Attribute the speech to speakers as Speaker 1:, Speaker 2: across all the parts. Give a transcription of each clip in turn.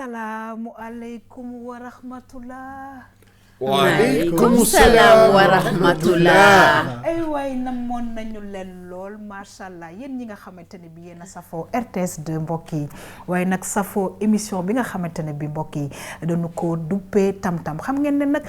Speaker 1: asalaamualeykum wa rahmatullah.
Speaker 2: waaleykum salaam wa rahmatullah.
Speaker 1: ay waay namoon nañu leen lool macha allah yéen ñi nga xamante ne bi yéen a safoo RTS 2 mbokk yi waaye nag safoo émission bi nga xamante ne bi mbokk yi dañu ko duppee tam-tam xam ngeen ne nag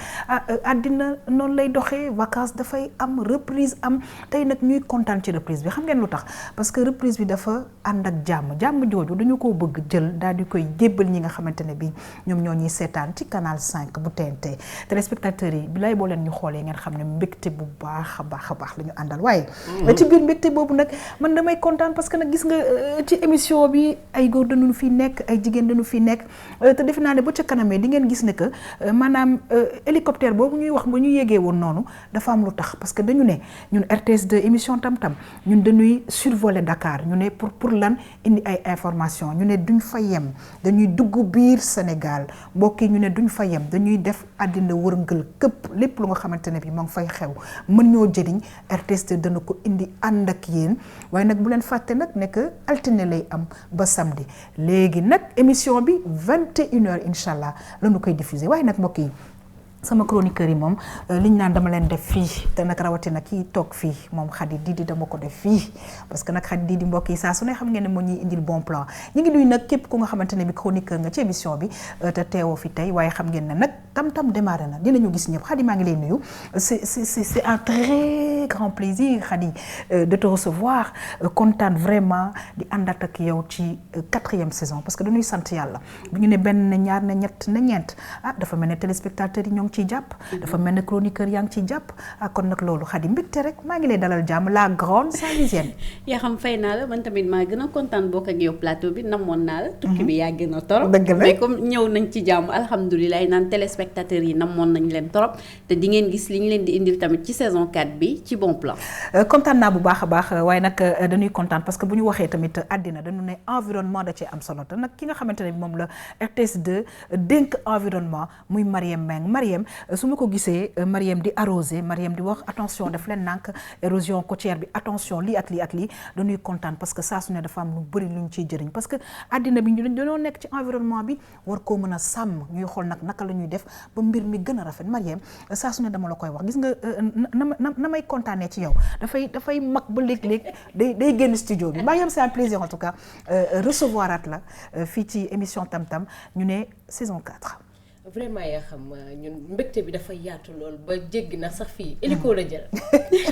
Speaker 1: àddina noonu lay doxee vacances dafay am reprise am tey nag ñuy kontaan ci reprise bi xam ngeen lu tax parce que reprise bi dafa ànd ak jàmm jooju dañu ko bëgg jël daal di koy jébbal ñi nga xamante ne bi ñoom ñoo ñuy seetaan ci canal 5 bu TNT téléspectateurs yi bi lay boo leen ñu xoolee ngeen xam ne mbégte bu baax a baax la ñu àndal waaye ci biir mbégte boobu nag man damay kontaan parce que nag gis nga ci émission bi ay góor dañu fi nekk ay jigéen dañu fi nekk te defe naa ne ba ca kanamee di ngeen gis ne que maanaam hélicoptère boobu ñuy wax ba ñu yégee woon noonu dafa am lu tax parce que dañu ne ñun RTS 2 émission tam-tam ñun dañuy survoler Dakar ñu ne pour lan indi ay information ñu ne duñ fa yem dañuy dugg biir Sénégal mbokk yi ñu ne duñ fa yem dañuy def àddina wërngël këpp lépp lu nga xamante ne bi moo ngi fay xew mën ñoo jëriñ RTS 2 dana ko indi ànd ak yéen waaye nag bu leen fàtte nag ne que altine lay am ba samedi léegi nag émission bi 21h incha allah la ñu koy diffuser waaye nag mbokk yi sama chroniqueur yi moom liñ naan dama leen def fii te nag rawatina kii toog fii moom Khady Didi dama ko def fii parce que nag Khady Didi mbokk yi saa su ne xam ngeen ne moo ñuy indil bon plan ñu ngi nuyu nag képp ku nga xamante ne bi chroniqueur nga ci émission bi te teewoo fi tey waaye xam ngeen ne nag tam-tam démarré na dinañu gis ñëpp Khady maa ngi lay nuyu c'est un très grand plaisir Khady de te recevoir kontaan vraiment di àndaat ak yow ci 4e saison parce que dañuy sant yàlla bu ñu ne benn ne ñaar ne ñett ne ñeent dafa mel ne téléspectateurs yi ñoo ciy jàpp dafa mel ne chroniqueur yaa ngi ciy jàpp kon nag loolu Khady mbégte rek maa ngi lay dalal jàmm la grande Saint-Louisienne.
Speaker 2: yaa xam fay naa la man tamit maa gën a kontaan bokk ak yow plateau bi namoon naa la. tukki bi yaa gën a torop.
Speaker 1: dëgg la
Speaker 2: mais comme ñëw nañ ci jàmm alhamdulilah naan téléspectateurs yi namoon nañ leen torop te di ngeen gis li ñu leen di indil tamit ci saison 4 bi ci bon plan.
Speaker 1: kontaan naa bu baax a baax waaye nag dañuy kontaan parce que bu ñu waxee tamit àddina dañu ne environnement da cee am solo te nag ki nga xamante ne moom la RTS 2 dénk environnement muy Marième Meng su ma ko gisee Marième di arrosé Marième di wax attention daf leen nànk érosion côtière bi attention lii ak lii dañuy kontaan parce que saa su ne dafa am lu bëri lu ñu ciy jëriñ parce que àddina bi ñu dañoo nekk ci environnement bi war koo mën a sàmm ñuy xool nag naka la ñuy def ba mbir mi gën a rafet Marième saa su ne dama la koy wax gis nga na may kontaanee ci yow dafay mag ba léeg-léeg day génn studio bi Marième c'est un plaisir en tout cas recevoir at la fii ci émission tam-tam ñu ne saison 4.
Speaker 3: vraiment yaa xam ñun mbégte bi dafa yaatu lool ba jéggi na sax fii hélico la jël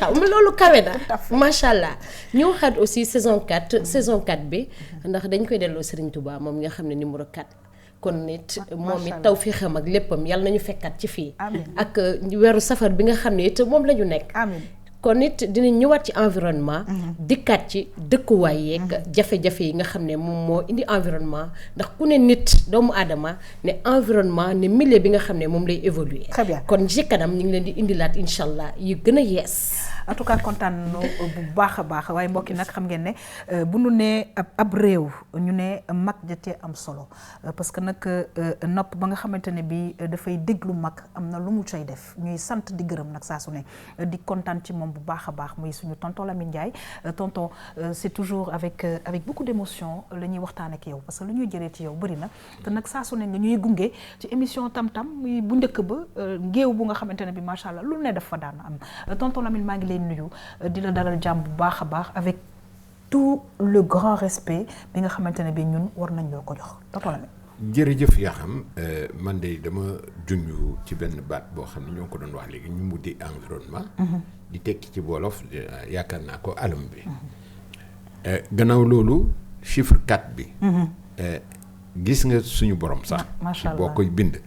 Speaker 3: waaw loolu kawe na macha allah ñu waxaat aussi saison 4 bi ndax dañ koy delloo Serigne Touba moom nga xam ne numéro 4 kon nit moom it taw fii xam ak léppam yàlla nañu fekkaat ci fii ak weeru safar bi nga xam ne it moom la ñu nekk kon nit dinañ ñëwaat ci environnement dikkaat ci dëkkuwaay yeeg jafe-jafe yi nga xam ne moom moo indi environnement ndax ku ne nit doomu aadama ne environnement ne milieu bi nga xam ne moom lay évoluer
Speaker 1: très bien
Speaker 3: kon ci kanam ñu ngi leen di indilaat incha allah yu gën a yees
Speaker 1: en tout cas kontaan bu baax a baax waaye mbokki nag xam ngeen ne bu nu nee ab réew ñu ne mag jatee am solo parce que nag nopp ba nga xamante ne bi dafay déglu mag am na lu mu cay def ñuy sant di gërëm nag saa su ne di kontaan ci moom bu baax a baax muy suñu tonton Lamine Ndiaye tonton c'est toujours avec beaucoup d'émotion la ñuy waxtaan ak yow parce que lu ñuy jëlee ci yow bëri na te nag saa su ne nga ñuy gunge ci émission tam-tam muy bu njëkk ba géew bu nga xamante ne bi macha allah lu ne def fa daan am tonton Lamine maa ngi lay nuyu di la dalal jàmm bu baax a baax avec tout le grand respect bi nga xamante ne bi ñun war nañ loo ko jox tonton Lamine.
Speaker 4: jërëjëf yaa xam man de dama junj ci benn baat boo xam ne ñoo ko doon wax léegi ñu mu di environnement. di tekki ci wolof yaakaar naa ko alam bi. gannaaw loolu chiffre 4 bi. gis nga suñu borom sax.
Speaker 1: macha allah
Speaker 4: boo koy bind.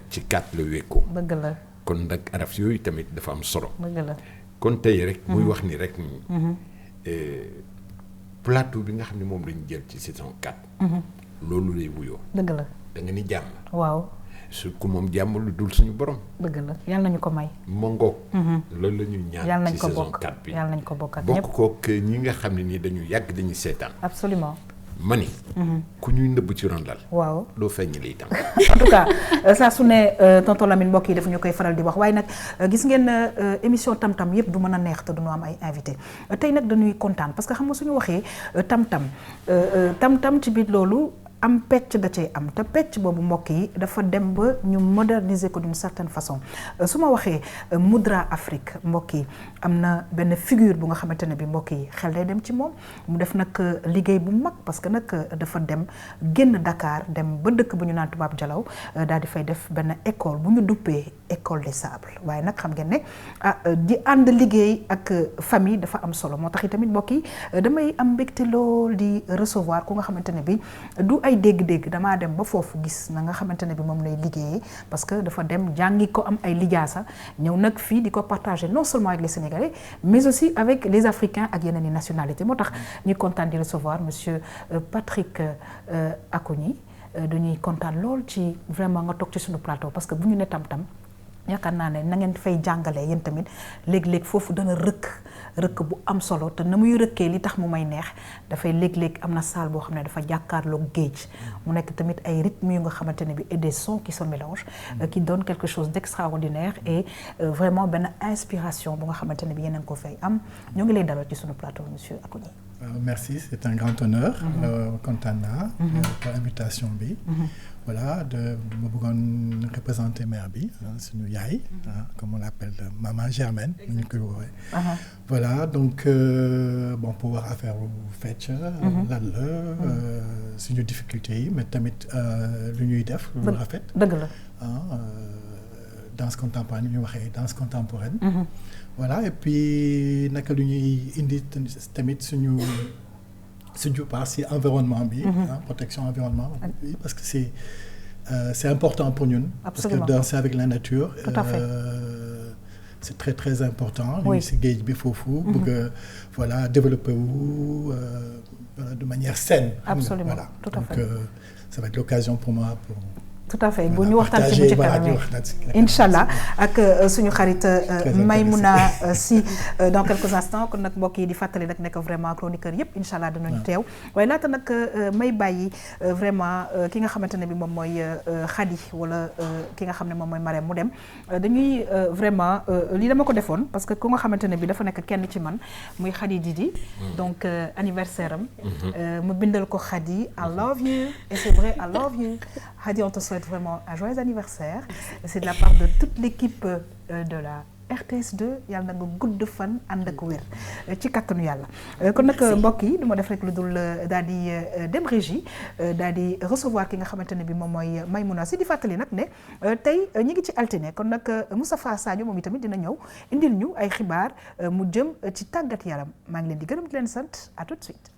Speaker 4: ci 4 la wékku.
Speaker 1: dëgg la
Speaker 4: kon nag araf yooyu tamit dafa am solo.
Speaker 1: dëgg la
Speaker 4: kon tey rek. muy wax ni rek ni plateau bi nga xam ne moom lañu jël ci saison 4. loolu lay wuyoo.
Speaker 1: dëgg la
Speaker 4: da nga ni jàmm.
Speaker 1: waaw.
Speaker 4: su ku moom jàmm lu dul suñu borom.
Speaker 1: dëgg la yàlla nañu ko may.
Speaker 4: mongoog. loolu la ñuy ñaan ci saison 4 bi
Speaker 1: yàlla nañ ko bokk ak
Speaker 4: bokk kook ñi nga xam ne nii dañu yàgg dañuy seetaan.
Speaker 1: absolument.
Speaker 4: mani. ku ñuy nëbb ci ron lal.
Speaker 1: waaw
Speaker 4: loo feeñ lay tam.
Speaker 1: en tout cas saa su ne tonton Lamine mbokk yi daf ñu koy faral di wax waaye nag gis ngeen émission tam-tam yëpp du mën a neex te du ñu am ay invité tey nag dañuy kontaan parce que xam nga suñu waxee tam-tam ci biir loolu am pecc da cay am te pecc boobu mbokk yi dafa dem ba ñu moderniser ko d'une certaine façon su ma waxee Mudra Afrique mbokk yi am na benn figure bu nga xamante ne bi mbokk yi xel day dem ci moom mu def nag liggéey bu mag parce que nag dafa dem génn Dakar dem ba dëkk bu ñu naan Tubaab Jalaw daal di fay def benn école bu ñu duppee école des sables waaye nag xam ngeen ne di ànd liggéey ak famille dafa am solo moo tax itamit mbokk yi damay am mbégte lool di recevoir ku nga xamante ne bi du ay dégg-dégg damaa dem ba foofu gis na nga xamante ne bi moom lay liggéeyee parce que dafa dem jàngi ko am ay lijaasa ñëw nag fii di ko partager non seulement avec les Sénégalais mais aussi avec les Africains ak yeneen i nationalités moo tax ñuy kontaan di recevoir monsieur Patrick Acogny dañuy kontaan lool ci vraiment nga toog ci suñu plateau parce que bu ñu ne tam-tam yaakaar naa ne na ngeen fay jàngalee yéen tamit léeg-léeg foofu dana rëkk bu am solo te na muy rëkkee li tax mu may neex dafay léeg-léeg am na salle boo xam ne dafa jàkkaarloog géej mu nekk tamit ay rythmes yu nga xamante ne bi et des sons qui se mélangent qui donnent quelque chose d'extraordinaire et vraiment benn inspiration bu nga xamante ne bi yeneen ko fay am ñoo ngi lay dalal ci sunu plateau monsieur Acogny.
Speaker 5: Merci, c'est un grand honneur kontaan naa pour invitation bi. Voilà, de ma bëggoon représenter mère bi suñu yaay comme on l'appelle maman Germaine ñu koy woowee. Voilà donc bon pour wax affaire fecc lan la suñu difficulté yi mais tamit lu ñuy def lu rafet
Speaker 1: dëgg la
Speaker 5: danse contemporaine ñu waxee danse contemporaine. Voilà et puis naka lu ñuy indi tamit suñu part ci environnement bi protection environnement bi parce que c'est important pour ñun.
Speaker 1: Absolument.
Speaker 5: Parce que danser avec la nature
Speaker 1: Tout à fait.
Speaker 5: C'est très très important.
Speaker 1: Oui.
Speaker 5: ñu ci géej bi foofu bëgg voilà développer wu de manière saine.
Speaker 1: Absolument.
Speaker 5: Voilà.
Speaker 1: Tout à
Speaker 5: donc
Speaker 1: fait.
Speaker 5: Ça va être l'occasion pour moi pour
Speaker 1: tout à fait bu ñu waxtaan ci bu ci kanam inch'Allah ak suñu xarit Maymouna Sy dans quelques instants kon nag mbokk yi di fàttali nag nekk vraiment chroniqueur yëpp inch'Allah danañu teew waaye laata nag may bàyyi vraiment ki nga xamante ne bi moom mooy Khady wala ki nga xam ne moom mooy Marème mu dem dañuy vraiment lii dama ko defoon parce que ku nga xamante ne bi dafa nekk kenn ci man muy Khady Didi donc anniversaire am mu bindal ko Khady I love you et c'est vrai I love you Khady on te souhaite vraiment un joyeux anniversaire. C'est de la part de toute l'équipe de la RTS2 yàlla na nga gudd fan ànd ak wér ci kattanu yàlla kon nag mbokk yi du ma def rek lu dul daal di dem régie daal di recevoir ki nga xamante ne bi moom mooy Maymouna Sy di fàttali nag ne tey ñi ngi ci altine kon nag Moustapha Sadio moom itamit dina ñëw indil ñu ay xibaar mu jëm ci tàggat yaram maa ngi leen di gërëm di leen sant à tout de suite.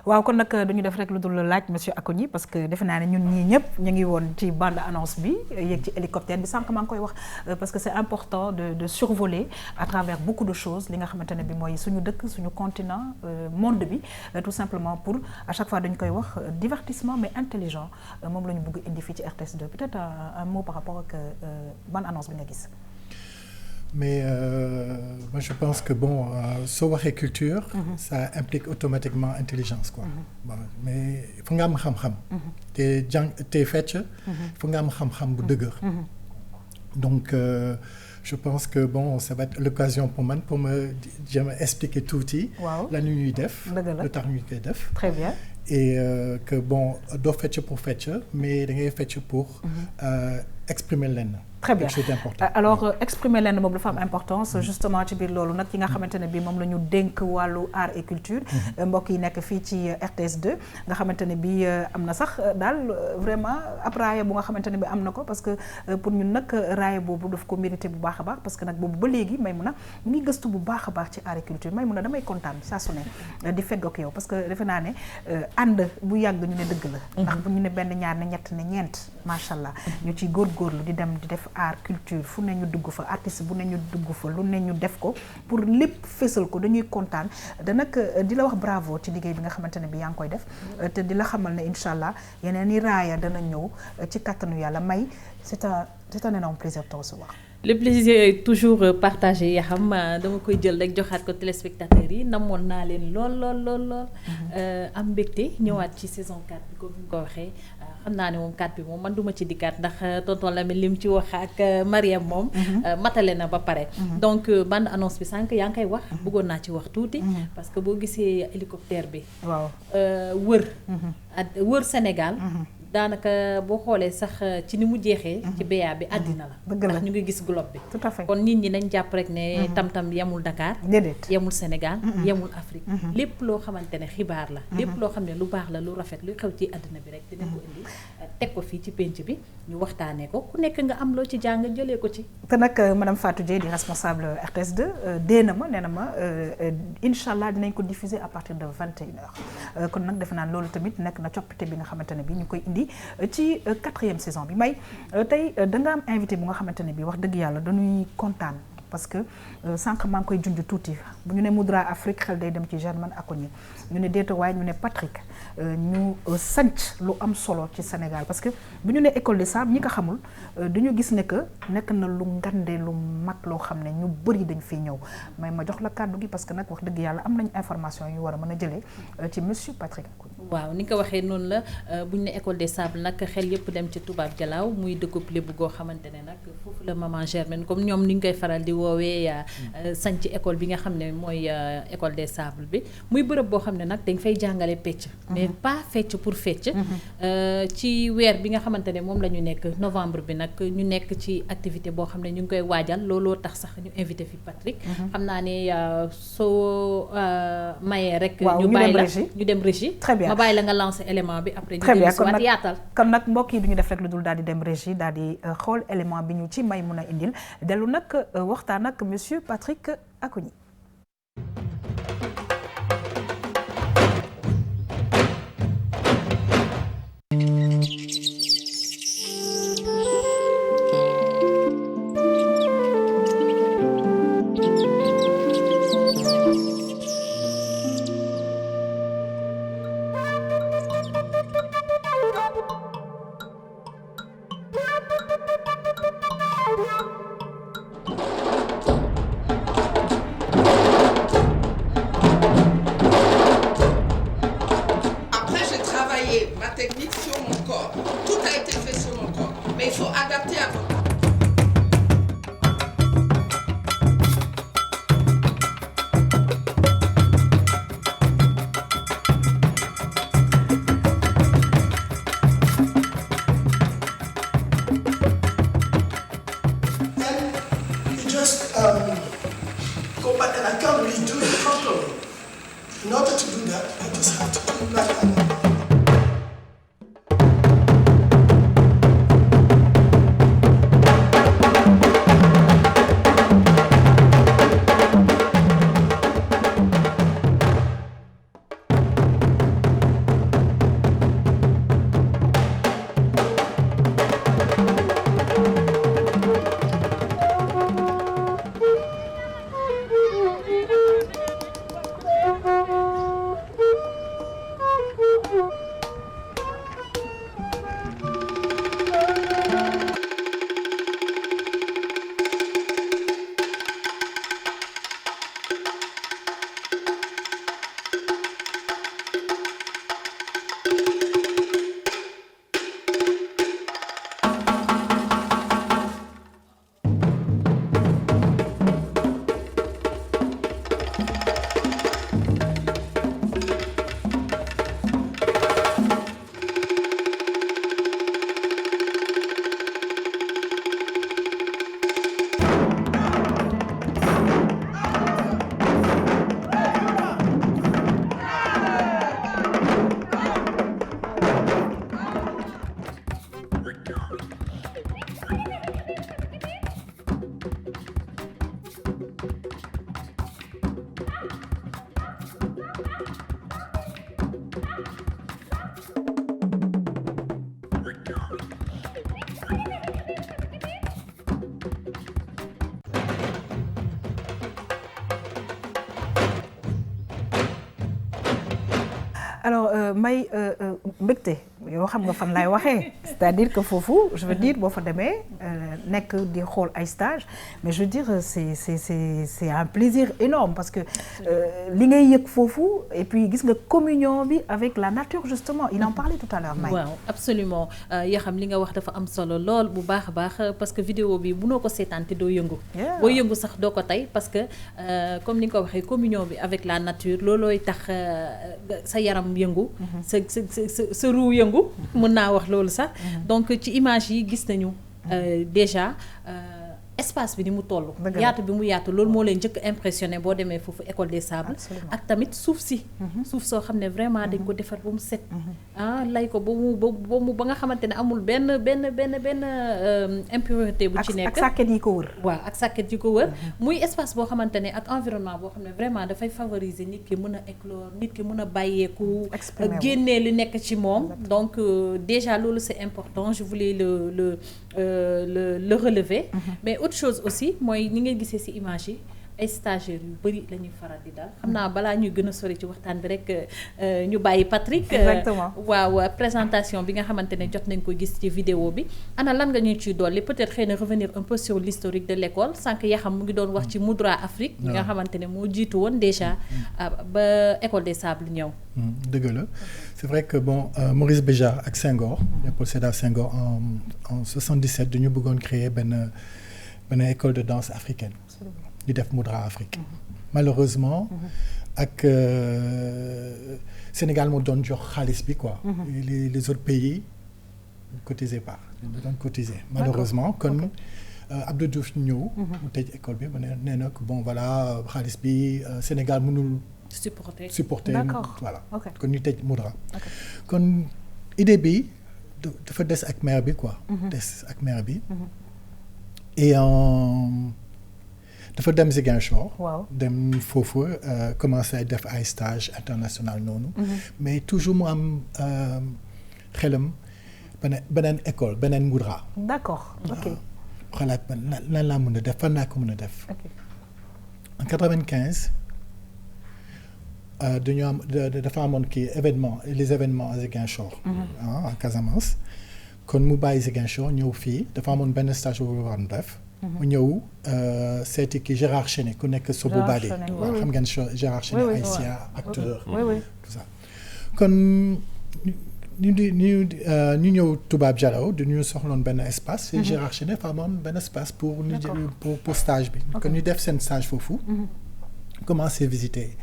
Speaker 1: waaw kon nag duñu def rek lu dul laaj monsieur Acogny parce que defe naa ne ñun ñii ñëpp ñu ngi woon ci bande annonce bi yéeg ci hélicoptère bi sànq maa ngi koy wax parce que c'est important de survoler à travers beaucoup de choses li nga xamante ne bi mooy suñu dëkk suñu continent monde bi tout simplement pour à chaque fois dañu koy wax divertissement mais intelligent moom la ñu bëgg indi fii ci RTS2 peut-être un mot par rapport ak bande annonce bi nga gis.
Speaker 5: Mais moi je pense que bon soo waxee culture ça implique automatiquement intelligence quoi bon mais il faut nga am xam-xam te fecc il faut nga am xam-xam bu dëgër donc je pense que bon ça va être l'occasion pour man pour me jéem a expliquer tuuti la ñuy def lu tax ñu koy def
Speaker 1: très bien
Speaker 5: et que bon doo fecc pour fecc mais da ngay fecc pour exprimer leen.
Speaker 1: Très bien.
Speaker 5: C'est important.
Speaker 1: Alors exprimer leen moom dafa am importance justement ci biir loolu nag ki nga xamante ne bii moom la ñu dénk wàllu art et culture mbokk yi nekk fii ci RTS 2 nga xamante ne bii am na sax daal vraiment ab raaya bu nga xamante ne bi am na ko parce que pour ñun nag raaya boobu daf ko mérité bu baax a baax parce que nag boobu ba léegi Maïmouna mu ngi gëstu bu baax a baax ci art et culture Maïmouna damay kontaan saa su ne di fegg ak yow parce que defe naa ne ànd bu yàgg ñu ne dëgg la ndax bu ñu ne benn ñaar ne ñett ne ñeent macha allah ñu ciy góorgóorlu di dem di def art culture fu ne ñu dugg fa artiste bu ne ñu dugg fa lu ne ñu def ko pour lépp fésal ko dañuy kontaan da nag di la wax bravo ci liggéey bi nga xamante ne bi yaa ngi koy def te di la xamal ne incha allah yeneen i raaya dana ñëw ci kattanu yàlla May c'est un énorme plaisir de te recevoir.
Speaker 6: Le plaisir est toujours partagé yaa xam dama koy jël rek joxaat ko téléspectateurs yi namoon naa leen lool am mbégte ñëwaat ci saison 4 bi comme ni nga ko waxee xam naa ne moom 4 bi moom man duma ci dikkaat ndax tonton Lamine lim ci wax ak Mariam moom matale na ba pare donc bande annonce bi sànq yaa ngi koy wax bëggoon naa ci wax tuuti parce que boo gisee hélicoptère bi waaw wër Sénégal daanaka boo xoolee sax ci ni mu jeexee ci BA bi àddina la ndax ñu ngi gis globe bi
Speaker 1: tout à fait
Speaker 6: kon nit ñi nañ jàpp rek ne tam-tam yemul Dakar yemul Sénégal yemul Afrique lépp loo xamante ne xibaar la lépp loo xam ne lu baax la lu rafet lu xew ci àddina bi rek dina ko indi teg ko fii ci penc bi ñu waxtaanee ko ku nekk nga am loo ci jàng jëlee ko ci
Speaker 1: te nag madame Fatou Dieye di responsable RTS 2 dee na ma nee na ma incha allah dinañ ko diffuser à partir de 21h kon nag defe naa loolu tamit nekk na coppite bi nga xamante ne bi ñu koy indi ci 4e saison bi May tey da nga am invité bu nga xamante ne bi wax dëgg yàlla dañuy kontaan parce que sànq maa ngi koy junj tuuti bu ñu ne Moudra Afrique xel day dem ci Germaine Acogny ñu ne déeta waaye ñu ne Patrick ñu sanc lu am solo ci Sénégal parce que bu ñu ne école des sables ñi ko xamul dañu gis ne que nekk na lu ngande lu mag loo xam ne ñu bëri dañ fiy ñëw may ma jox la kàddu gi parce que nag wax dëgg yàlla am nañ information yu war a mën a jëlee ci monsieur Patrick Acogny.
Speaker 6: waaw ni nga ko waxee noonu la bu ñu ne école des sables nag xel yëpp dem ci tubaab jalaaw muy dëkkub lébu goo xamante ne nag foofu la maman Germaine comme ñoom ni ñu koy faral di woowee sanc école bi nga xam ne mooy école des sables bi muy bërëb boo xam ne nag dañ fay jàngale pecc mais pas fecc pour fecc ci weer bi nga xamante ne moom la ñu nekk novembre bi nag ñu nekk ci activité boo xam ne ñu ngi koy waajal looloo tax sax ñu invité fi Patrick xam naa ne soo mayee rek ñu bàyyi la ñu dem régie
Speaker 1: très bien
Speaker 6: ma bàyyi la nga lancer élément bi après ñu
Speaker 1: très bien
Speaker 6: dellu si waat yaatal
Speaker 1: kon nag mbokk yi du ñu def rek lu dul daal di dem régie daal di xool élément bi ñu ci may mun a indil dellu nag waxtaan ak monsieur Patrick Acogny. alors may mbégte yoo xam nga fan lay waxee c'est-à-dire que foofu je veux dire boo fa demee nekk di xool ay stage mais je veux dire c'est un plaisir énorme parce que li ngay yëg foofu et puis gis nga communion bi avec la nature justement il en parlait tout à l'heure May.
Speaker 6: waaw absolument yaa xam li nga wax dafa am solo lool bu baax a baax parce que vidéo bi mënoo ko seetaan te doo yëngu boo yëngu sax doo ko tey parce que comme ni nga ko waxee communion bi avec la nature loolooy tax sa yaram yëngu sa ruu yëngu mën naa wax loolu sax donc ci image yi gis nañu déjà espace bi ni mu toll yaatu bi mu yaatu loolu moo leen njëkk impressionné boo demee foofu école des sables ak tamit suuf si suuf soo xam ne vraiment dañ ko defar ba mu set lay ko ba nga xamante ne amul benn impureté bu ci nekk
Speaker 1: ak sàkket yi ko wër
Speaker 6: waaw ak sàkket yi ko wër muy espace boo xamante ne ak environnement boo xam ne vraiment dafay favoriser nit ki mën a éclore nit ki mën a bàyyeeku génnee li nekk ci moom donc déjà loolu c'est important je voulais le relever mais autre chose aussi mooy ni ngay gisee ci image yi ay stagiaires yu bari la ñuy faral di daal xam naa balaa ñuy gën a sori ci waxtaan bi rek ñu bàyyi Patrick
Speaker 1: exactement
Speaker 6: waaw présentation bi nga xamante ne jot nañ ko gis ci vidéo bi ana lan nga ñuy ciy dolli peut-être xëy na revenir un peu sur l'historique de l'école sànq yaa xam mu ngi doon wax ci Moudra Afrique bi nga xamante ne moo jiitu woon déjà ba école des sables ñëw
Speaker 5: dëgg la c'est vrai que bon Maurice Béjart ak Senghor Léopold Sédar Senghor en 77 dañu bëggoon créer benn école de danse africaine di def Moudra Afrique malheureusement ak Sénégal moo doon jox xaalis bi quoi les autres pays ne cotisaient pas ñu doon cotiser malheureusement kon Abdou Diouf ñëw mu tëj école bi ba nee na bon voilà xaalis bi Sénégal mënul supporter voilà kon ñu tëj Moudra kon idée bi dafa des ak maire bi quoi des ak maire bi et dafa dem Ziguinchor dem foofu commencé def ay stage international noonu mais toujours mu am xelam beneen école beneen Moudra
Speaker 1: d'accord ok
Speaker 5: xalaat lan laa mën a def fan laa ko mën a def en 95 dañu am dafa amoon kii les événements à Ziguinchor en Casamance kon mu bàyyi Ziguinchor ñëw fii dafa amoon benn stage bu war def mu ñëw seeti ki Gérard Chené ku nekk Sobo Badé waaw xam ngeen Gérard Chené haïtien acteur tout ça kon ñu ñëw Toubab Dialaw dañu soxloon benn espace et Gérard Chené fa amoon benn espace pour stage bi kon ñu def seen stage foofu commencé visiter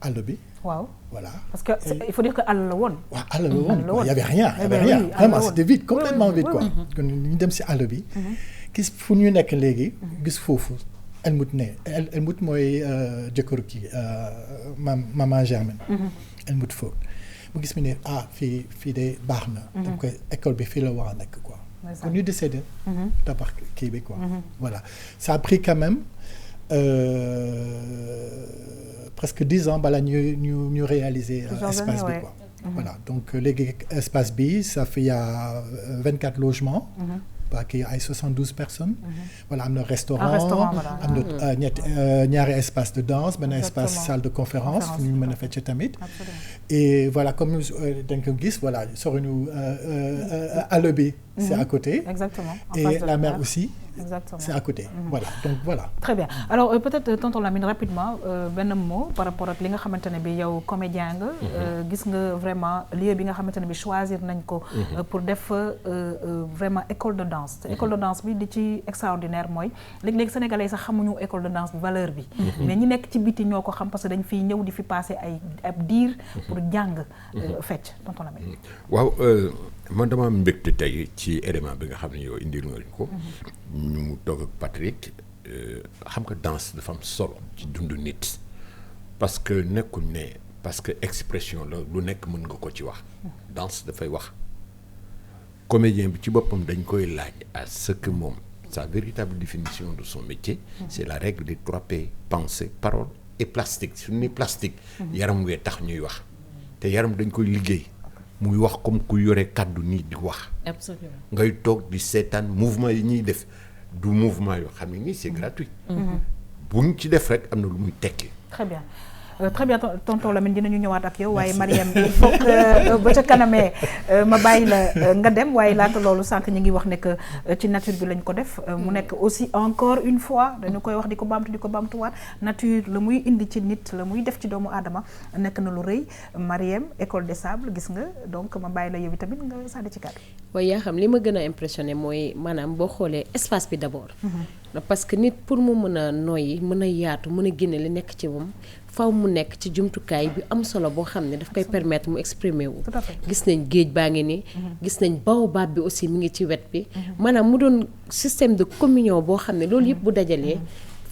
Speaker 5: àll bi
Speaker 1: waaw
Speaker 5: voilà
Speaker 1: parce que il faut dire que àll la woon.
Speaker 5: waaw àll la woon il y avait rien vraiment c'était vide complètement vide quoi. kon ñu dem si àll bi. gis fu ñu nekk léegi. gis foofu Helmut mooy jëkkëru kii maman Germaine. Helmut Vogt mu gis mu ne fii de baax na. donc école bi fii la war a nekk quoi. kon ñu décidé. tabax kii bi quoi. voilà ça a pris quand même. Presque 10 ans bala ñu réaliser espace bi quoi. Voilà donc léegi espace bi ça fait il y a 24 logements. Qui ay 72 personnes. Voilà am na restaurant am na ñaari espace de danse benn espace salle de conférence fu ñu mën a fecc tamit. Et voilà comme dañ ko gis voilà soruñu àll bi c'est à côté.
Speaker 1: Exactement.
Speaker 5: Et la mer aussi.
Speaker 1: Exactement.
Speaker 5: C'est à côté. Voilà donc voilà.
Speaker 1: Très bien alors peut-être tonton Lamine rapidement benn mot par rapport ak li nga xamante ne bi yow comédien nga. gis nga vraiment lieu bi nga xamante ne bi choisir nañ ko. pour def vraiment école de danse. te école de danse bi di ci extraordinaire mooy léeg-léeg sénégalais sax xamuñu école de danse valeur bi. mais ñi nekk ci biti ñoo ko xam parce que dañ fiy ñëw di fi passer ay ab diir pour jàng. fecc tonton Lamine.
Speaker 4: waaw man dama am mbégte tey ci élément bi nga xam ne yow indil nga ko. ñu toog ak Patrick xam nga danse dafa am solo ci dundu nit parce que nekkul ne parce que expression la lu nekk mën nga ko ci wax danse dafay wax comédien bi ci boppam dañ koy laaj à ce que moom sa véritable définition de son métier c'est la règle des 3 P pensée parole et plastique su ñu ne plastique yaram wee tax ñuy wax te yaram dañ koy liggéey muy wax comme ku yore kàddu nii di wax
Speaker 6: absolument
Speaker 4: ngay toog di seetaan mouvement yi ñuy def du mouvement yoo xam ne nii c'est gratuit buñ ci def rek am na lu muy tekki.
Speaker 1: Très bien très bien tonton Lamine dinañu ñëwaat ak yow waaye Mariam il faut que ba ca kanamee ma bàyyi la nga dem waaye laata loolu sànq ñu ngi wax ne que ci nature bi lañ ko def mu nekk aussi encore une fois dañu koy wax di ko baamtuwaat nature la muy indi ci nit la muy def ci doomu aadama nekk na lu rëy Mariam École des Sables gis nga donc ma bàyyi la yow tamit nga sànni ci kàddu.
Speaker 3: waaye yaa xam li ma gën a impressionné mooy maanaam boo xoolee espace bi d'abord. parce que nit pour mu mën a noyyi mën a yaatu mën a génne li nekk ci moom faw mu nekk ci jumtukaay bi am solo boo xam ne daf koy permettre mu exprimer wu. gis nañ géej baa ngi nii. gis nañ baobab bi aussi mi ngi ci wet bi. maanaam mu doon système de communion boo xam ne loolu yëpp bu dajalee.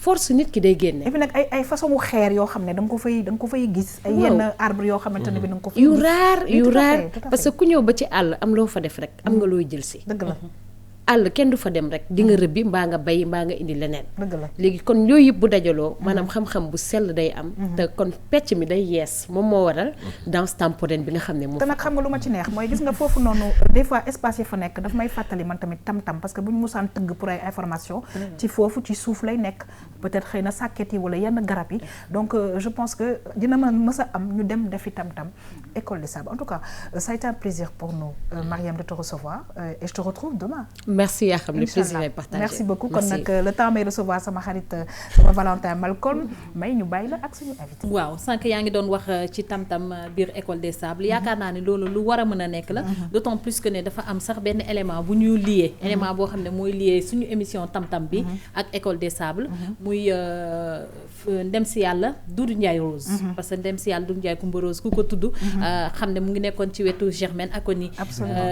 Speaker 3: force nit ki day génne. et puis nag ay façon mu xeer yoo xam ne da nga ko fay gis. ay yenn arbre yoo xamante ne bi da nga ko fay gis. yu raar parce que ku ñëw ba ci àll am loo fa def rek am nga looy jël si.
Speaker 1: dëgg la.
Speaker 3: àll kenn du fa dem rek di nga rëbbi mbaa nga bay mbaa nga indi leneen.
Speaker 1: dëgg la
Speaker 3: léegi kon yooyu yëpp bu dajaloo maanaam xam-xam bu sell day am. te kon pecc mi day yees moom moo waral danse temporelle bi nga xam ne moom.
Speaker 1: te nag xam nga lu ma ci neex mooy gis nga foofu noonu des fois espace yi fa nekk daf may fàttali man tamit tam-tam parce que bu ñu musaan tëgg pour ay information ci foofu ci suuf lay nekk peut-être xëy na sàkket yi wala yenn garab yi donc je pense que dina mës a am ñu dem defi tam-tam École des Sables en tout cas ça a été un plaisir pour nous Mariam de te recevoir et je te retrouve demain.
Speaker 3: merci yaa xam ne plaisir est partagé.
Speaker 1: merci beaucoup kon nag le temps may recevoir sama xarit sama Valentin Malcolm may ñu bàyyi la ak suñu invité.
Speaker 6: waaw sànq yaa ngi doon wax ci tam-tam biir École des Sables yaakaar naa ne loolu lu war a mën a nekk la d'autant plus que ne dafa am sax benn élément bu ñu lié élément boo xam ne mooy lié suñu émission tam-tam bi ak École des Sables muy ndem si yàlla Doudou Ndiaye Rose parce que ndem si yàlla Doudou Ndiaye Coumba Rose ku ko tudd xam ne mu ngi nekkoon ci wetu Germaine Acogny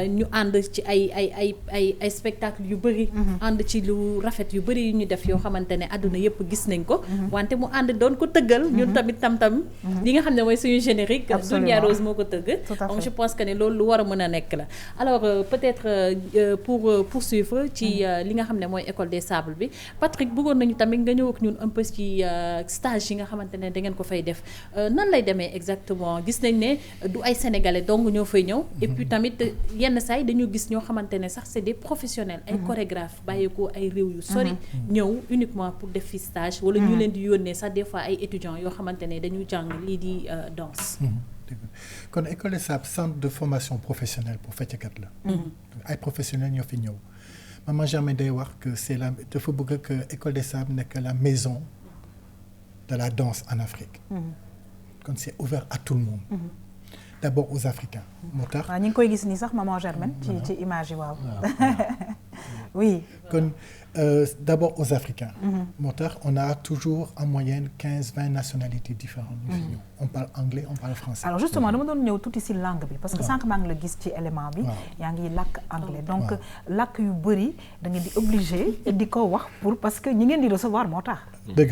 Speaker 6: ñu ànd ci ay spectacle yu bëri ànd ci lu rafet yu bëri yu ñu def yoo xamante ne àdduna yëpp gis nañ ko wante mu ànd doon ko tëggal ñun tamit tam-tam li nga xam ne mooy suñu générique Doudou Ndiaye Rose moo ko tëgg donc je pense que ne loolu lu war a mën a nekk la alors peut-être pour poursuivre ci li nga xam ne mooy École des Sables bi Patrick bëggoon nañu tamit nga ñëw ak ñun un peu ci stage yi nga xamante ne da ngeen ko fay def nan lay demee exactement gis nañ ne du ay sénégalais donc ñoo fay ñëw et puis tamit yenn saa yi dañu gis ñoo xamante ne sax c'est des professionnels ay chorégraphes bàyyeekoo ay réew yu sori ñëw uniquement pour def fi stage wala ñu leen di yónnee sax des fois ay étudiants yoo xamante ne dañu jàng lii di danse
Speaker 5: kon École des Sables centre de formation professionnelle pour fecckat la ay professionnels ñoo fi ñëw maman Germaine day wax que c'est la dafa bëgg que École des Sables nekk la maison de la danse en Afrique kon c'est ouvert à tout le monde d'abord aux Africains moo tax
Speaker 1: waaw ñu ngi koy gis nii sax maman Germaine ci image yi waaw oui
Speaker 5: kon d'abord aux Africains moo tax on a toujours en moyenne 15-20 nationalités différentes ñu fi ñëw on parle anglais on parle français
Speaker 1: alors justement dama doon ñëw tuuti ci langue bi parce que sànq maa ngi la gis ci élément bi yaa ngi làkk anglais donc làkk yu bëri da ngeen di obligé di ko wax pour parce que ñi ngeen di recevoir moo tax
Speaker 5: dëgg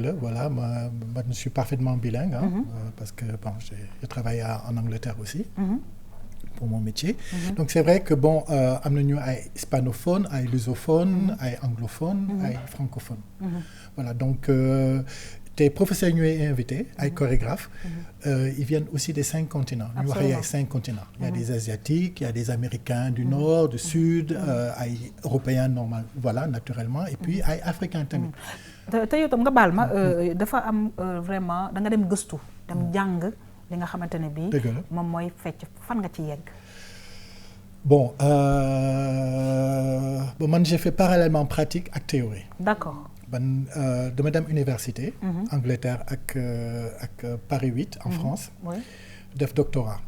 Speaker 5: la voilà je suis parfaitement bilingue parce que bon j'ai travaillé en Angleterre aussi pour mon métier donc c'est vrai que bon am nañu ay hispanophones ay lusophones ay anglophones ay francophones voilà donc te professeurs ñooy invité ay chorégraphes ils viennent aussi des 5 continents ñu waxee y a 5 continents il y a des asiatiques il y a des américains du nord du sud ay européens normal voilà naturellement et puis ay africains tamit
Speaker 1: te yow tam nga baal ma dafa am vraiment da nga dem gëstu dem jàng li nga xamante ne bii moom mooy fecc fan nga ci yegg
Speaker 5: bon man j'ai fait parallèlement pratique ak théorie
Speaker 1: d'accord
Speaker 5: dama dem université Angleterre ak Paris 8 en France def doctorat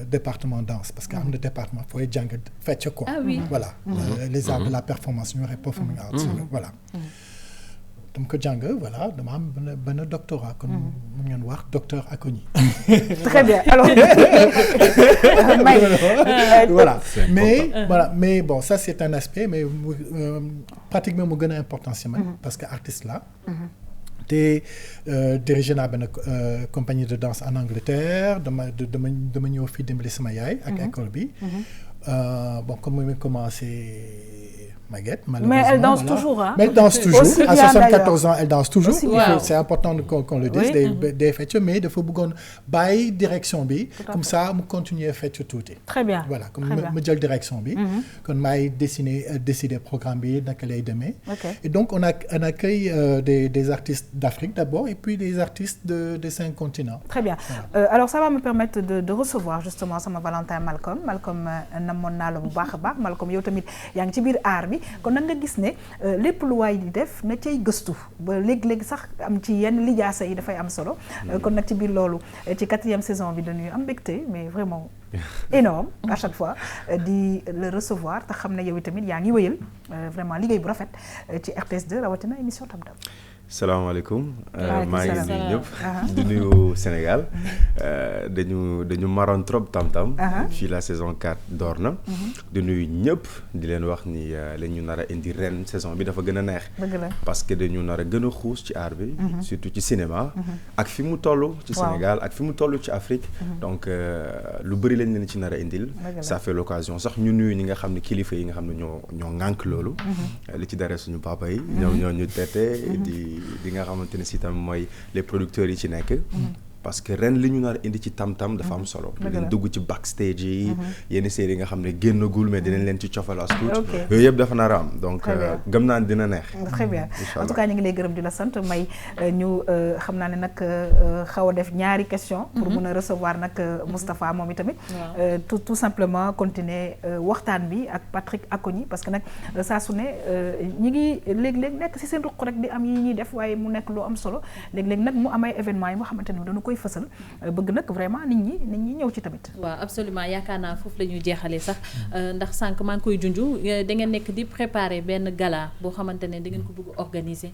Speaker 5: département danse parce que am na département fooy jàng fecc quoi voilà les arts de la performance ñu waxee performing arts voilà dama ko jàng voilà dama am benn doctorat kon mun ngeen wax docteur Acogny
Speaker 1: très bien alors
Speaker 5: mais bon ça c'est un aspect mais pratiquement mu gën a important si man parce que artiste là te dirigé naa benn compagnie de danse en Angleterre dama ñëw fii dimbali sama yaay ak école bi bon comme mu commencé Maguette,
Speaker 1: Mais
Speaker 5: malheureusement.
Speaker 1: elle danse toujours, hein.
Speaker 5: Mais elle danse toujours.
Speaker 1: Aussi
Speaker 5: À
Speaker 1: bien,
Speaker 5: 74 ans, elle danse toujours.
Speaker 1: Aussi bien.
Speaker 5: C'est important qu'on le dise. Des fêtes, mais dafa bëggoon bàyyi direction bi. Comme ça, mu continuer fête tuuti.
Speaker 1: Très bien.
Speaker 5: Voilà, comme
Speaker 1: Très bien.
Speaker 5: me jël direction bi. Kon maay décider programme bi naka lay demee.
Speaker 1: Ok.
Speaker 5: Et donc on accueille des artistes d'Afrique d'abord et puis des artistes des 5 continents.
Speaker 1: Très bien. Alors ça va me permettre de recevoir justement sama Valentin Malcolm namoon naa la bu baax a baax Malcolm yow tamit yaa ngi ci biir art bi kon nag nga gis ne lépp lu waay di def na cay gëstu ba léegi-léegi sax am ci yenn lijaasa yi dafay am solo kon nag ci biir loolu ci 4e saison bi dañuy am mbégte mais vraiment énorme à chaque fois di le recevoir te xam ne yow tamit yaa ngi wëyal vraiment liggéey bu rafet ci RTS2 rawatina émission Tam Tam.
Speaker 7: salaamaaleykum maa ngi nuyu ñëpp di nuyu Sénégal dañu maroon trop Tam Tam fii la saison 4 door na di nuyu ñëpp di leen wax ni la ñu nar a indi ren saison bi dafa gën a neex parce que dañu nar a gën a xuus ci art bi surtout ci cinéma ak fi mu toll ci Sénégal ak fi mu toll ci Afrique donc lu bëri lañ leen ci nar a indil ça fait l'occasion sax ñu nuyu ñi nga xam ne kilifa yi nga xam ne ñoo ŋànk loolu li ci dara suñu papa yi ñoo ñu tete di nga xamante ne si tam mooy les producteurs yi ci nekk parce que ren li ñu nar indi ci Tam Tam dafa am solo dinañ dugg ci backstage yi yenn série yi nga xam ne génnagul mais dinañ leen ci cofal as tuut yooyu yëpp dafa nar a am donc gëm naa ne dina neex
Speaker 1: très bien en tout cas ñu ngi lay gërëm di la sant may ñu xam naa ne nag xaw a def ñaari question pour mën a recevoir nag Moustapha moom itamit tout simplement continuer waxtaan bi ak Patrick Acogny parce que nag saa su ne ñi ngi léeg-léeg nekk ci seen ruq rek di am yi ñuy def waaye mu nekk lu am solo léeg-léeg nag mu am ay événements yi nga xamante ne dañu koy fësal bëgg nag vraiment nit ñi ñëw ci tamit.
Speaker 6: waaw absolument yaakaar naa foofu la ñuy jeexalee sax ndax sànq maa ngi koy junju da ngeen nekk di préparer benn gala boo xamante ne da ngeen ko bëgg organiser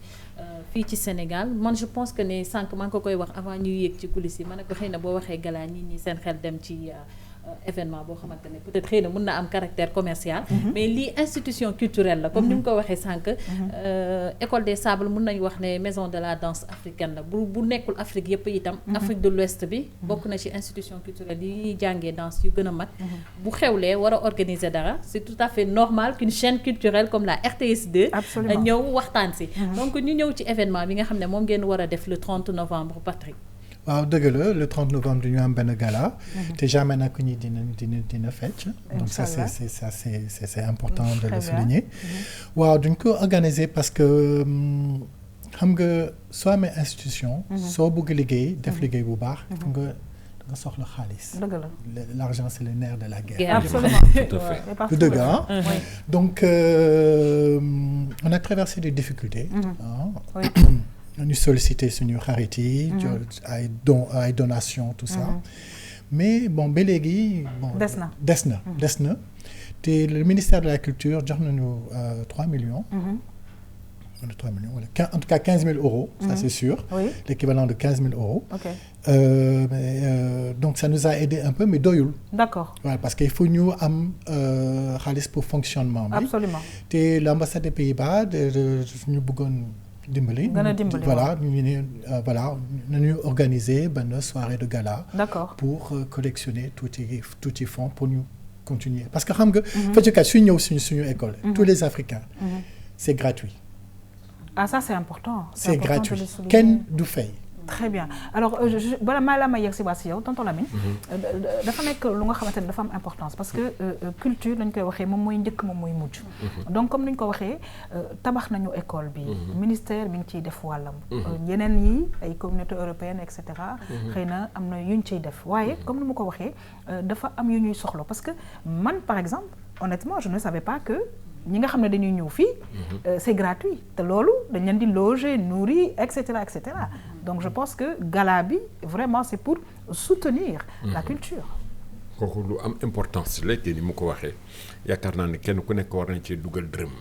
Speaker 6: fii ci Sénégal man je pense que ne sànq maa ngi ko koy wax avant ñuy yéeg ci coulisses yi ma ne ko xëy na boo waxee gala ñi seen xel dem ci événement boo xamante ne peut-être xëy na mën na am caractère commercial mais lii institution culturelle la comme ni mu ko waxee sànq école des sables mën nañu wax ne maison de la danse africaine la bu nekkul Afrique yëpp itam Afrique de l'Ouest bi bokk na ci institution culturelle yi ñuy jàngee danse yu gën a mag bu xewlee war a organiser dara c'est tout à fait normal qu'une chaîne culturelle comme la RTS2 ñëw waxtaan si donc ñu ñëw ci événement bi nga xam ne moom ngeen war a def le 30 novembre Patrick.
Speaker 5: waaw dëgg la le 30 novembre dañu am benn gala te jamais nag ñi dina fecc donc ça c'est important de le souligner waaw duñ ko organiser parce que xam nga soo amee institution soo bëgg liggéey def liggéey bu baax nga soxla xaalis l'argent c'est le nerf de la guerre
Speaker 1: absolument
Speaker 4: tout à fait
Speaker 5: du dëgg donc on a traversé des difficultés ñu sollicité suñu xarit yi ay donation tout ça mais bon ba léegi bon des na te le ministère de la culture jox nañu 3 millions voilà en tout cas 15 000 euros ça c'est sûr l'équivalent de 15 000 euros donc ça nous a aidé un peu mais doyul
Speaker 1: d'accord
Speaker 5: voilà parce que il faut ñu am xaalis pour fonctionnement bi
Speaker 1: absolument
Speaker 5: te l'ambassade des Pays-Bas ñu bëggoon dimbali voilà ñu ne voilà nañu organiser benn soirée de gala pour collectionner tuuti fonds pour ñu continuer parce que xam nga feccukat suy ñëw suñu école tous les Africains c'est gratuit
Speaker 1: ça c'est important
Speaker 5: c'est gratuit kenn du fay
Speaker 1: très bien alors bala maa la may yegg si waa si yow tonton Lamine dafa nekk lu nga xamante ne dafa am importance parce que culture dañ koy waxee moom mooy njëkk moom mooy mujj donc comme ni ñu ko waxee tabax nañu école bi ministère mi ngi ciy def wàllam yeneen yi ay communauté européenne et cetera xëy na am na yu ñu ciy def waaye comme ni ma ko waxee dafa am yu ñuy soxla parce que man par exemple honnêtement je ne savais pas que ñi nga xam ne dañuy ñëw fii c'est gratuit te loolu dañ leen di loger nourrir et cetera donc je pense que gala bi vraiment c'est pour soutenir la culture
Speaker 4: kooku lu am importance la te ni mu ko waxee yaakaar naa ne kenn ku nekk war nañ cee dugal dërëm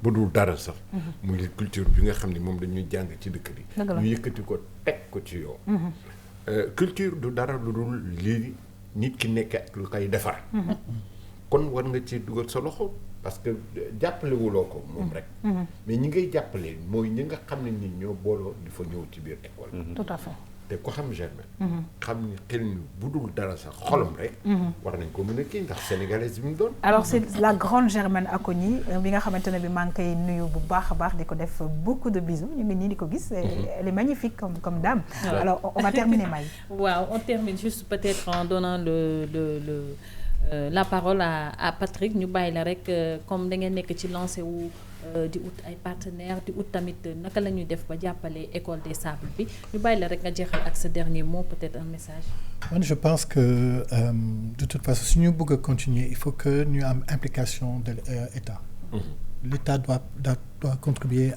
Speaker 4: bu dul dara sax muy culture bi nga xam ne moom dañuy jàng ci dëkk bi ñu yëkkati ko teg ko ci yow culture du dara lu dul lii nit ki nekk ak lu koy defar kon war nga ci dugal sa loxo parce que jàppale wuloo ko moom rek mais ñi ngay jàppale mooy ñi nga xam ne ni ñoo booloo di fa ñëw ci biir école
Speaker 1: tout à fait
Speaker 4: te ko xam Germaine. xam ni xel ni bu dul dara sax xolam rek. war nañ ko mën a kii ndax sénégalaise bi mu doon.
Speaker 1: alors c'est la grande Germaine Acogny bi nga xamante ne bi maa ngi koy nuyu bu baax a baax di ko def beaucoup de bisous ñu ngi nii di ko gis. elle est magnifique comme dame. alors on va terminer Maï.
Speaker 6: waaw on termine juste peut-être en donnant la parole à Patrick ñu bàyyi la rek comme da ngeen nekk ci lancé wu. di ut ay partenaires di ut tamit naka la ñuy def ba jàppale École des Sables bi ñu bàyyi la rek nga jeexal ak sa dernier mot peut-être un message.
Speaker 5: Man je pense que de toute façon si ñu bëgg a continuer il faut que ñu am implication de l'État. L'État doit contribuer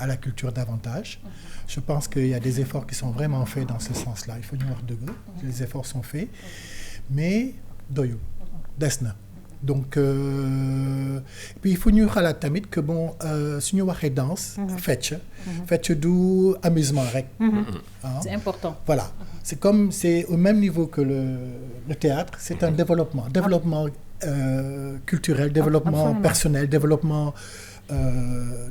Speaker 5: à la culture davantage. Je pense qu'il y a des efforts qui sont vraiment faits dans ce sens-là. Il faut ñu wax dëgg. Les efforts sont faits mais doyul des na. Donc puis il faut ñu xalaat tamit que bon su ñu waxee danse. fecc du amusement rek.
Speaker 6: C'est important.
Speaker 5: Voilà c'est au même niveau que le théâtre. C'est un développement culturel, développement personnel, développement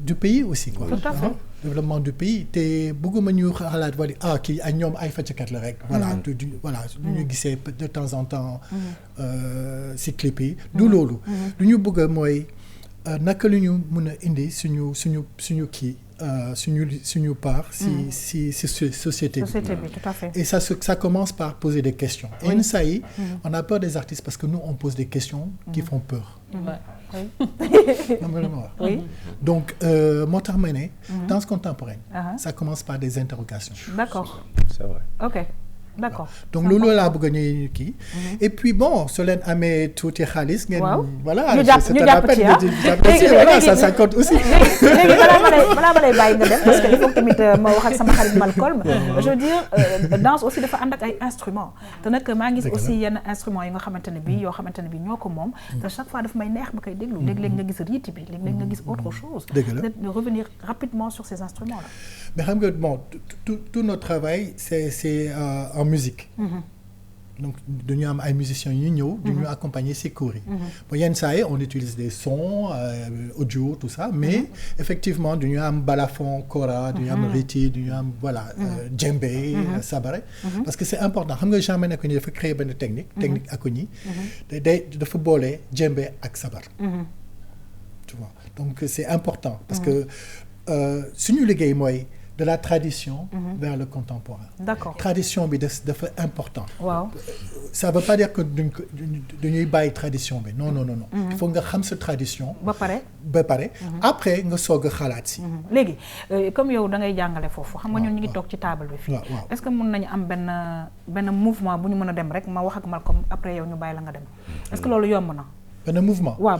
Speaker 5: du pays aussi quoi.
Speaker 1: Tout à fait.
Speaker 5: Développement du pays te bëgguma ñu xalaat wala kii ak ñoom ay fecckat la rek. voilà ñu gisee de temps en temps. ci clip yi. du loolu. lu ñu bëgg mooy naka lu ñu mën a indi suñu kii suñu part. si société bi.
Speaker 1: tout à fait.
Speaker 5: Et ça commence par poser des questions. Et yenn saa yi on a peur des artistes parce que nous on pose des questions qui font peur. Oui. Donc moo tax ma ne danse contemporaine ça commence par des interrogations.
Speaker 1: D'accord.
Speaker 7: C'est vrai.
Speaker 1: Ok. D'accord.
Speaker 5: Donc loolu laa bëgg a ñuy kii. Et puis bon soo leen amee tuuti xaalis ngeen. voilà
Speaker 1: ñu jàpp ci
Speaker 5: voilà ça compte aussi.
Speaker 1: léegi balaa ma lay bàyyi nga dem parce que il faut tamit ma wax ak sama xarit Malcolm. je veux dire danse aussi dafa ànd ak ay instruments. te nag maa ngi gis aussi yenn instruments yi nga xamante ne bii yoo xamante ne bii ñoo ko moom. te chaque fois daf may neex ma koy déglu. léeg-léeg nga gis rythme bi léeg-léeg nga gis autre chose.
Speaker 5: dëgg la
Speaker 1: de revenir rapidement sur ces instruments là.
Speaker 5: Mais xam nga bon tout notre travail c'est en musique. Donc dañu am ay musiciens yu ñëw. du ñu accompagner ces cours yi. bon yenn saa yi on utilise des sons audio tout ça mais effectivement du ñu am balafon kora du ñu am riti du ñu am voilà djembé sabare. parce que c'est important xam nga Germaine Acogny dafa créer benn technique Acogny. dafa boole djembé ak sabar. tu vois donc c'est important parce que suñu liggéey mooy. de la tradition vers le contemporain.
Speaker 1: D'accord.
Speaker 5: Tradition bi dafa important.
Speaker 1: Waaw.
Speaker 5: Ça veut pas dire que dañuy bàyyi tradition bi non. Il faut nga xam sa tradition.
Speaker 1: ba pare.
Speaker 5: après nga soog a xalaat si.
Speaker 1: léegi comme yow da ngay jàngale foofu xam nga ñun ñu ngi toog ci table bi fii. est-ce que mën nañu am benn mouvement bu ñu mën a dem rek ma wax ak Malcolm après yow ñu bàyyi la nga dem est-ce que loolu yomb na.
Speaker 5: benn mouvement.
Speaker 1: waaw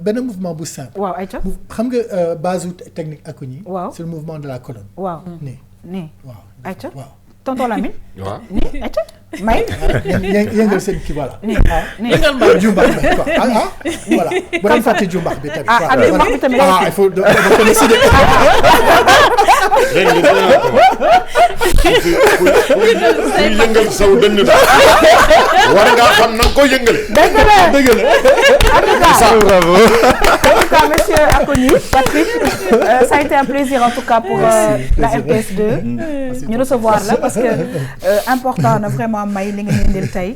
Speaker 5: benn mouvement bu simple.
Speaker 1: waaw ayca.
Speaker 5: xam nga base technique Acogny.
Speaker 1: waaw
Speaker 5: c'est le mouvement de la colonne.
Speaker 1: waaw
Speaker 5: nii.
Speaker 1: waaw ayca.
Speaker 5: waaw
Speaker 1: tonton Lamine.
Speaker 4: waaw
Speaker 1: nii ayca. may.
Speaker 5: yëngal seen kii voilà.
Speaker 1: nii waaw nii.
Speaker 5: yëngal mbaa jumbax bi quoi voilà bu doon fàtte jumbax bi tamit.
Speaker 1: ak jumbax bi tamit.
Speaker 5: il faut de ko décider.
Speaker 4: kuy yëngal saw dënn la war ngaa xam na nga ko yëngale.
Speaker 1: dëgg la
Speaker 7: Bravo.
Speaker 1: En tout cas, monsieur Acogny, Patrick, ça a été un plaisir en tout cas pour la RTS2 ñu recevoir là parce que important na vraiment may li nga ñu indil tey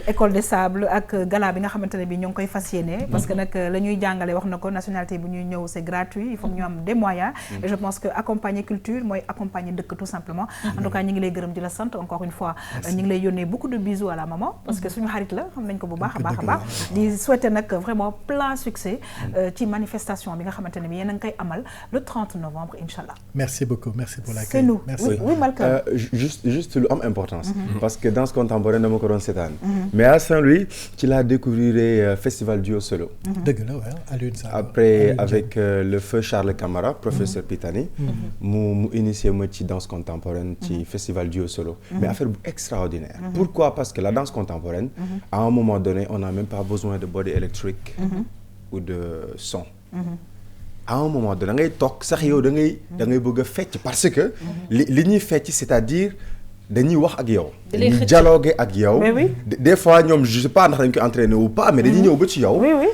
Speaker 1: École des Sables ak gala bi nga xamante ne bi ñoo ngi koy fas yéene parce que nag la ñuy jàngale wax na ko nationalité bu ñuy ñëw c'est gratuit il faut ñu am des moyens et je pense que accompagner culture mooy accompagner dëkk tout simplement en tout cas ñu ngi lay gërëm di la sant encore une fois ñu ngi lay yónnee beaucoup de bisous à la maman parce que suñu xarit la xam nañ ko bu baax a baax di souhaiter nag vraiment plein succès ci manifestation bi nga xamante ne bi yéen a ngi koy amal le 30 novembre inchallah.
Speaker 5: Merci beaucoup merci pour l'accueil.
Speaker 1: C'est nous.
Speaker 5: Merci.
Speaker 1: Oui Malcolm.
Speaker 7: juste lu am importance. parce que danse contemporaine dama ko doon seetaan. mais à Saint-Louis ci laa découvrir festival duo solo.
Speaker 5: dëgg la waaw Alioune Sarr.
Speaker 7: après avec le feu Charles Camara professeur Pitani. mu initié ma ci danse contemporaine ci festival duo solo. mais affaire bu extraordinaire. pourquoi parce que la danse contemporaine. à un moment donné on n'a même pas besoin de body électrique. ou de son. à un moment donné da ngay toog sax yow da ngay bëgg a fecc parce que li ñuy fecc c'est-à-dire dañuy wax ak yow.
Speaker 6: lay
Speaker 7: dañuy
Speaker 6: xëcc.
Speaker 7: dialoguer ak yow.
Speaker 1: Mais oui.
Speaker 7: Des fois ñoom je sais pas ndax dañ koy entraîner ou pas mais dañuy ñëw ba ci yow.
Speaker 1: Oui, oui.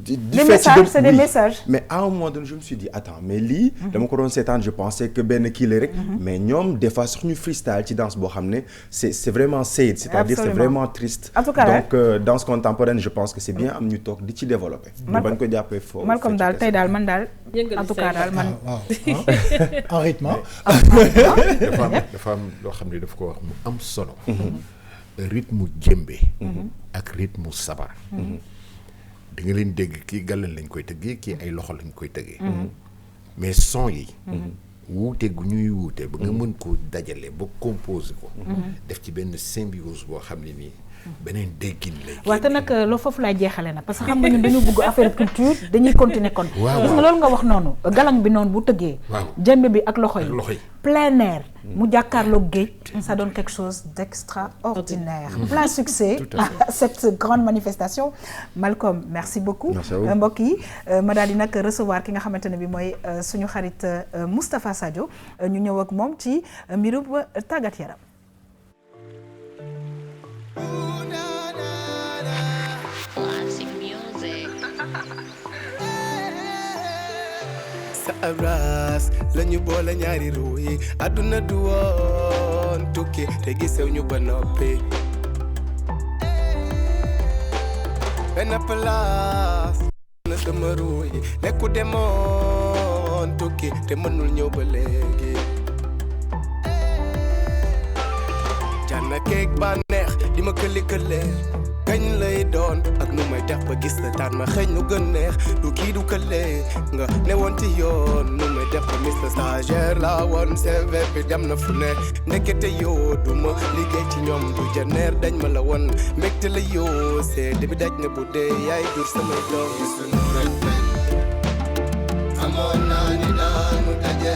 Speaker 7: di
Speaker 1: Des
Speaker 7: fecc
Speaker 1: messages,
Speaker 7: dem-
Speaker 1: c'est des
Speaker 7: oui.
Speaker 1: messages.
Speaker 7: mais à un moment donné je me suis dit attends mais lii. dama ko doon seetaan je pensais que benn kii la rek. mais ñoom des fois sax ñu freestyle ci danse boo xam ne c'est vraiment sad. c'est-à-dire c'est
Speaker 1: Absolument.
Speaker 7: vraiment triste.
Speaker 1: En tout cas,
Speaker 7: donc danse contemporaine je pense que c'est bien am ñu toog di ci développer. ñu bañ ko jàppee foofu.
Speaker 1: Malcolm daal tey daal man daal
Speaker 6: Yëngal
Speaker 1: en tout
Speaker 6: say
Speaker 1: cas daal man
Speaker 5: waaw en rythme
Speaker 4: dafa am loo xam ne daf ko wax mu am solo. rythme jëmbe. ak rythme sabar. da nga leen dégg kii gàllan lañ koy tëggee kii ay loxo lañ koy tëggee. mais son yi. wuute gu ñuy wuute ba nga mën koo dajale ba composer ko. def ci benn symbiose boo xam ne nii beneen déggin lay.
Speaker 1: waaw te nag loolu foofu laay jeexale nag parce que xam nga ñun dañu bëgg affaire culture dañuy continuer kon.
Speaker 4: waaw
Speaker 1: gis nga loolu nga wax noonu galang bi noonu bu tëggee.
Speaker 4: waaw
Speaker 1: jëmbe bi ak loxo
Speaker 4: ak loxo
Speaker 1: yi.
Speaker 4: yi.
Speaker 1: plein air. mu jàkkaarloog géej. ça donne quelque chose d'extraordinaire. Plein succès
Speaker 4: Tout à
Speaker 1: à cette grande manifestation. Malcolm merci beaucoup.
Speaker 7: Merci à vous.
Speaker 1: mbokk yi ma daal di nag recevoir ki nga xamante ne bi mooy suñu xarit Moustapha Sadio ñu ñëw ak moom ci mbirub tàggat yaram.
Speaker 8: Classic music.
Speaker 9: sa abraas lañu boole ñaari ruu yi àdduna du woon tukki te gisew ñu ba noppi benn place na sama ruu yi nekku demoon tukki te mënul ñëw ba léegi jànna keek ba neex di ma këli-kële kañ lay doon ak nu may def ba gis la taan ma xëy nu gën neex du kii du kële nga ne woon ci yoon nu may def ba mis la stagiaire la woon CV bi dem na fu ne ndekete yoo du ma liggéey ci ñoom du janeer dañ ma la woon mbégte la yoo seede bi daj na bu dee yaay jur samay doom sunu rëbbën xamoon naa ni daanu daje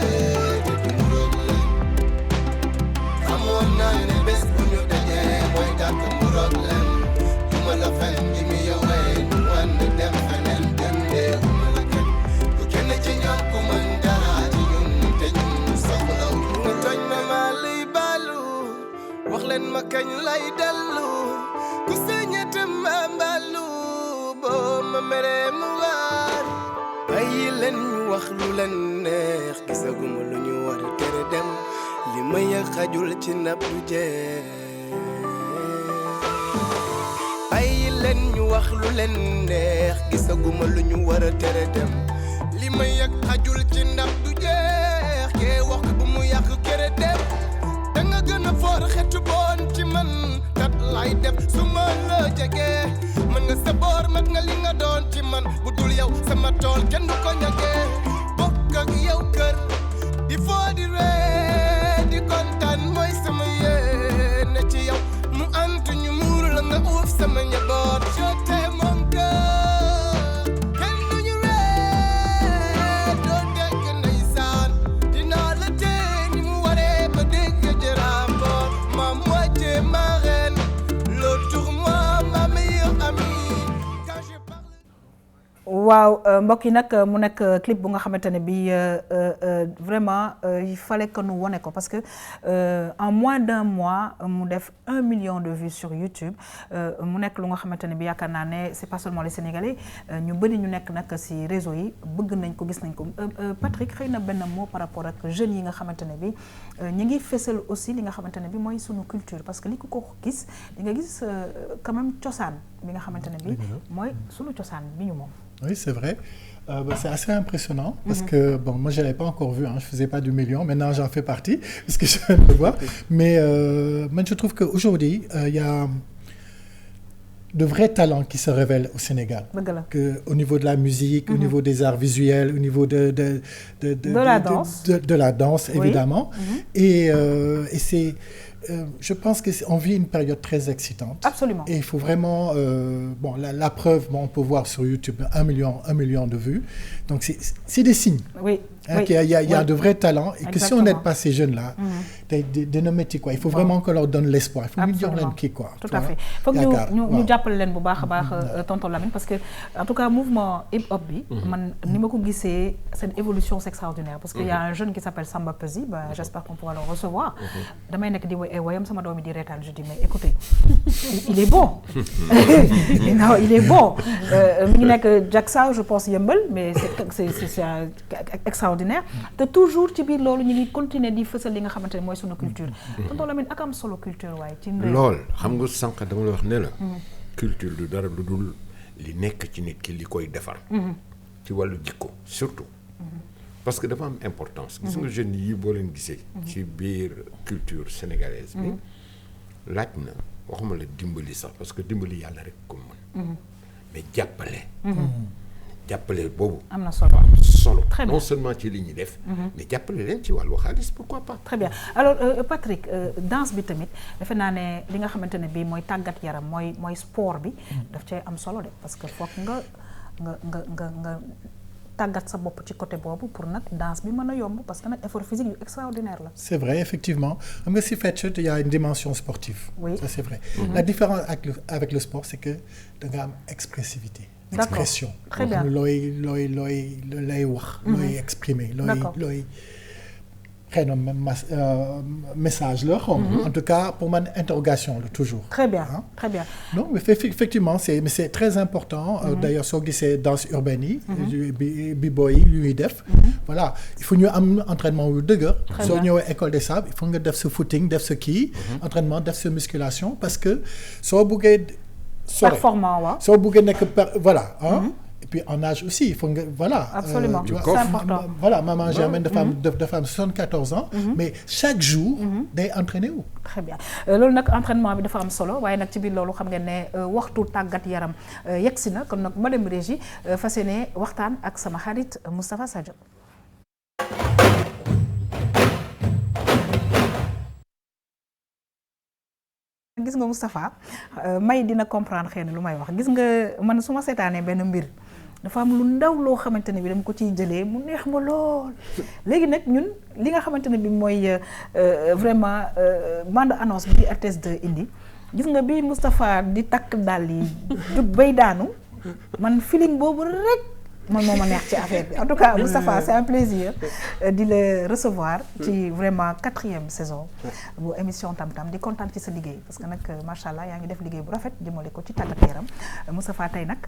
Speaker 9: te du mu roog leen xamoon naa ne bés bu ñu dajee mooy dàkk mu roog leen ma la fen gi mi yowee ñu wan dem feneen dem dee ma la kenn ku kenn ci ñoom ku mën dara ci ñun te ñun soxlaw ñu tooñ ma maa lay baalu wax leen ma kañ lay dellu ku sañate ma mbaalu boo ma meree mu waar bàyyi leen ñu wax lu leen neex gisaguma lu ñu war a tere dem li ma yëg xajul ci ndab du jeex bàyyi leen ñu wax lu leen neex gisaguma lu ñu war a tere dem li ma yëg xajul ci ndab du jeex kee wax bu mu yàq kere dem da nga gën a foor xetu boon ci man kat lay def su ma la jegee mën nga sa boor mat nga li nga doon ci man bu dul yow sama tool kenn du ko ñagee bokk ak yow kër di foo di ree di kontaan mooy sama yéene ci yow mu antu ñu muur la nga uuf sama njaboot je t'aime mon cœur kenn du ñu ree doo dégg ndeysaan dinaa la tee ni mu waree ba dégg jëraambo ma moitié ma reine l'autre moi ma meilleure amie quand je parle
Speaker 1: waaw mbokk yi nag mu nekk clip bu nga xamante ne bi vraiment il fallait que nous wone ko parce que en moins d'un mois mu def 1 million de vues sur YouTube mu nekk lu nga xamante ne bi yaakaar naa ne c'est pas seulement les Sénégalais ñu bëri ñu nekk nag ci réseau yi bëgg nañ ko gis nañ ko Patrick xëy na benn mot par rapport ak jeunes yi nga xamante ne bi ñu ngi fësal aussi li nga xamante ne bi mooy sunu culture parce que li ko gis di nga gis quand même cosaan bi nga xamante ne bi mooy sunu cosaan bi ñu moom.
Speaker 5: Oui, c'est vrai. C'est assez impressionnant parce que, bon, moi je ne l'avais pas encore vu, hein, je ne faisais pas du million, maintenant j'en fais partie, puisque je viens de le voir. Mais moi je trouve qu'aujourd'hui, il y a de vrais talents qui se révèlent au Sénégal. Au niveau de la musique, au niveau des arts visuels, au niveau de la danse, évidemment. Et c'est... je pense qu'on vit une période très excitante.
Speaker 1: Absolument.
Speaker 5: Et il faut vraiment... la preuve, on peut voir sur YouTube 1 million de vues. Donc, c'est des signes.
Speaker 1: Oui. Oui,
Speaker 5: qu'il y a
Speaker 1: oui.
Speaker 5: de vrais talents et que si on
Speaker 1: Exactement.
Speaker 5: n'aide pas ces jeunes-là, dina métti quoi. Il faut vraiment qu'on leur donne l'espoir. Il faut ñu jox leen kii quoi.
Speaker 1: tout
Speaker 5: tu
Speaker 1: à
Speaker 5: vois.
Speaker 1: fait foog
Speaker 5: yaakaar
Speaker 1: ñu
Speaker 5: waaw.
Speaker 1: jàppale leen bu baax a baax tonton Lamine parce que en tout cas mouvement hip hop bi man ni ma ko gisee cette évolution c'est extraordinaire parce que y a un jeune qui s'appelle Samba Peuzzi j'espère qu'on pourra le recevoir damay nekk di woyam sama doom yi di reetaan je dis mais écoutez il est bon non il est bon mi ngi nekk Jackson je pense yëmbal mais c'est extraordinaire te toujours ci biir loolu ñu ngi continuer di fësal li nga xamante ne mooy sunu culture tonton Lamine ak am solo culture waaye ci réew
Speaker 4: lool xam nga sànq dama la wax ne la culture du dara lu dul li nekk ci nit ki li koy defar ci wàllu jikko surtout parce que dafa am importance gis nga jeunes yi boo leen gisee ci biir culture sénégalaise bi laaj na waxuma la dimbali sax parce que dimbali yàlla rek ko mën mais jàppale boobu
Speaker 1: am na solo
Speaker 4: am solo
Speaker 1: Très bien.
Speaker 4: non seulement ci li ñuy def mais jàppale leen ci wàllu xaalis pourquoi pas
Speaker 1: très bien alors Patrick danse bi tamit defe naa ne li nga xamante ne bii mooy tàggat yaram mooy sport bi daf cay am solo de parce que foog nga tàggat sa bopp ci côté boobu pour nag danse bi mën a yomb parce que nag effort physique yu extraordinaire la.
Speaker 5: C'est vrai, effectivement. Mais si fait, il y a une dimension sportive.
Speaker 1: Oui.
Speaker 5: Ça, c'est vrai. La différence avec le sport, c'est que tu as une expressivité.
Speaker 1: D'accord.
Speaker 5: Expression.
Speaker 1: Très bien.
Speaker 5: Looy wax, looy exprimer, looy xëy na message la xaw ma. En tout cas, pour man interrogation la toujours.
Speaker 1: Très bien, très bien.
Speaker 5: Non, mais effectivement, c'est très important. D'ailleurs, soo gisee danse urbaine yi, b-boy yi ñuy def. Voilà, il faut ñu am entraînement wu dëgër. Soo ñëwee école des sables, il faut nga def sa footing, def sa kii, entraînement, def sa musculation parce que soo buggee
Speaker 1: performant waaw.
Speaker 5: soo buggee nekk voilà, hein. Et puis en âge aussi, il faut que, voilà.
Speaker 1: Absolument,
Speaker 5: tu vois,
Speaker 1: c'est important.
Speaker 5: Voilà, maman Germaine de femme 74 ans, mais chaque jour, day entraîner wu.
Speaker 1: Très bien loolu nag entraînement bi dafa am solo waaye nag ci biir loolu xam ngeen ne waxtu tàggat yaram yegsi na kon nag ma dem régie fas yéene waxtaan ak sama xarit Moustapha Sadio. gis nga Moustapha may dina comprendre xëy na lu may wax gis nga man su ma seetaanee benn mbir dafa am lu ndaw loo xamante ne bi dama ko ciy jëlee mu neex ma lool léegi nag ñun li nga xamante ne bi mooy vraiment bande annonce bi di RTS 2 indi gis nga bi Moustapha di takk dàll yi jug bay daanu man feeling boobu rek man moo ma neex ci affaire bi en tout cas Moustapha c'est un plaisir di la recevoir ci vraiment 4e saison bu émission Tam Tam di kontaan ci sa liggéey parce que nag macha allah yaa ngi def liggéey bu rafet jëmale ko ci tàggat yaram Moustapha tey nag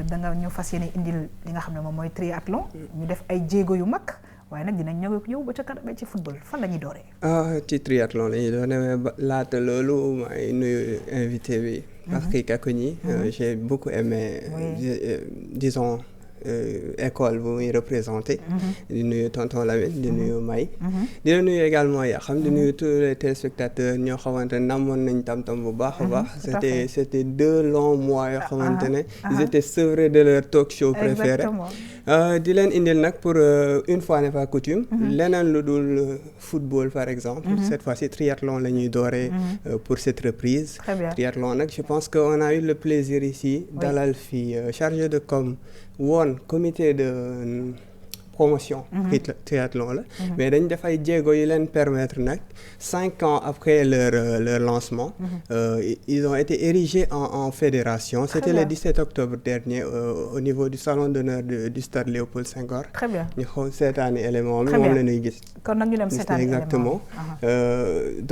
Speaker 1: da nga ñu fas yéene indil li nga xam ne moom mooy triathlon ñu def ay jéego yu mag waaye nag dinañ ñëw yow ba ca kanam ci football fan la ñuy dooree.
Speaker 10: ci triathlon la ñuy dooree mais laata loolu may nuyu invité bi. Patrick Kakoni. J'ai beaucoup aimé disons. École bu muy représenté di nuyu tonton Lamine di nuyu May di la nuyu également yaa xam di nuyu tous les téléspectateurs ñoo xamante ne namoon nañ Tam Tam bu baax a baax c'était 2 longs mois yoo xamante ne ils étaient sevrés de leur talk show préféré di leen indil nag pour une fois n'est pas coutume leneen lu dul football par exemple cette fois-ci triathlon la ñuy dooree pour cette reprise triathlon nag je pense qu'on a eu le plaisir ici dalal fii chargé de com woon comité de promotion triathlon la mais dañ def ay jéego yu leen permettre nag 5 ans après leur lancement ils ont été érigés en fédération. C'était le 17 octobre dernier au niveau du salon d'honneur du stade Léopold Senghor.
Speaker 1: Très bien.
Speaker 10: ñu xool seetaani élément bi moom la ñuy gis.
Speaker 1: kon nag ñu dem seetaani élément
Speaker 10: exactement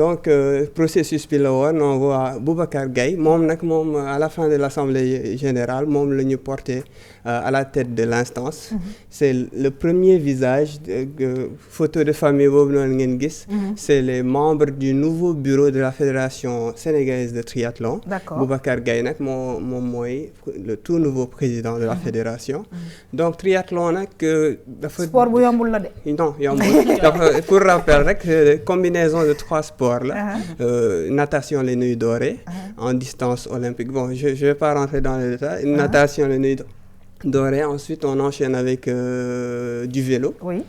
Speaker 10: donc processus bi la woon on voit Boubacar Gaye moom nag moom à la fin de l'assemblée générale moom la ñu porté à la tête de l'instance. C'est le premier visage photo de famille boobu noonu ngeen gis. C'est les membres du nouveau bureau de la fédération sénégalaise de triathlon.
Speaker 1: D'accord.
Speaker 10: Boubacar Gaye nag moom mooy le tout nouveau président de la fédération. Donc triathlon nag dafa.
Speaker 1: sport bu yombul la de.
Speaker 10: non yombul dafa pour rappel rek combinaison de 3 sports la. Natation la ñuy dooree. En distance olympique bon je vais pas rentrer dans les détails. Natation la ñuy dooree ensuite on enchaîne avec du vélo.
Speaker 1: Oui.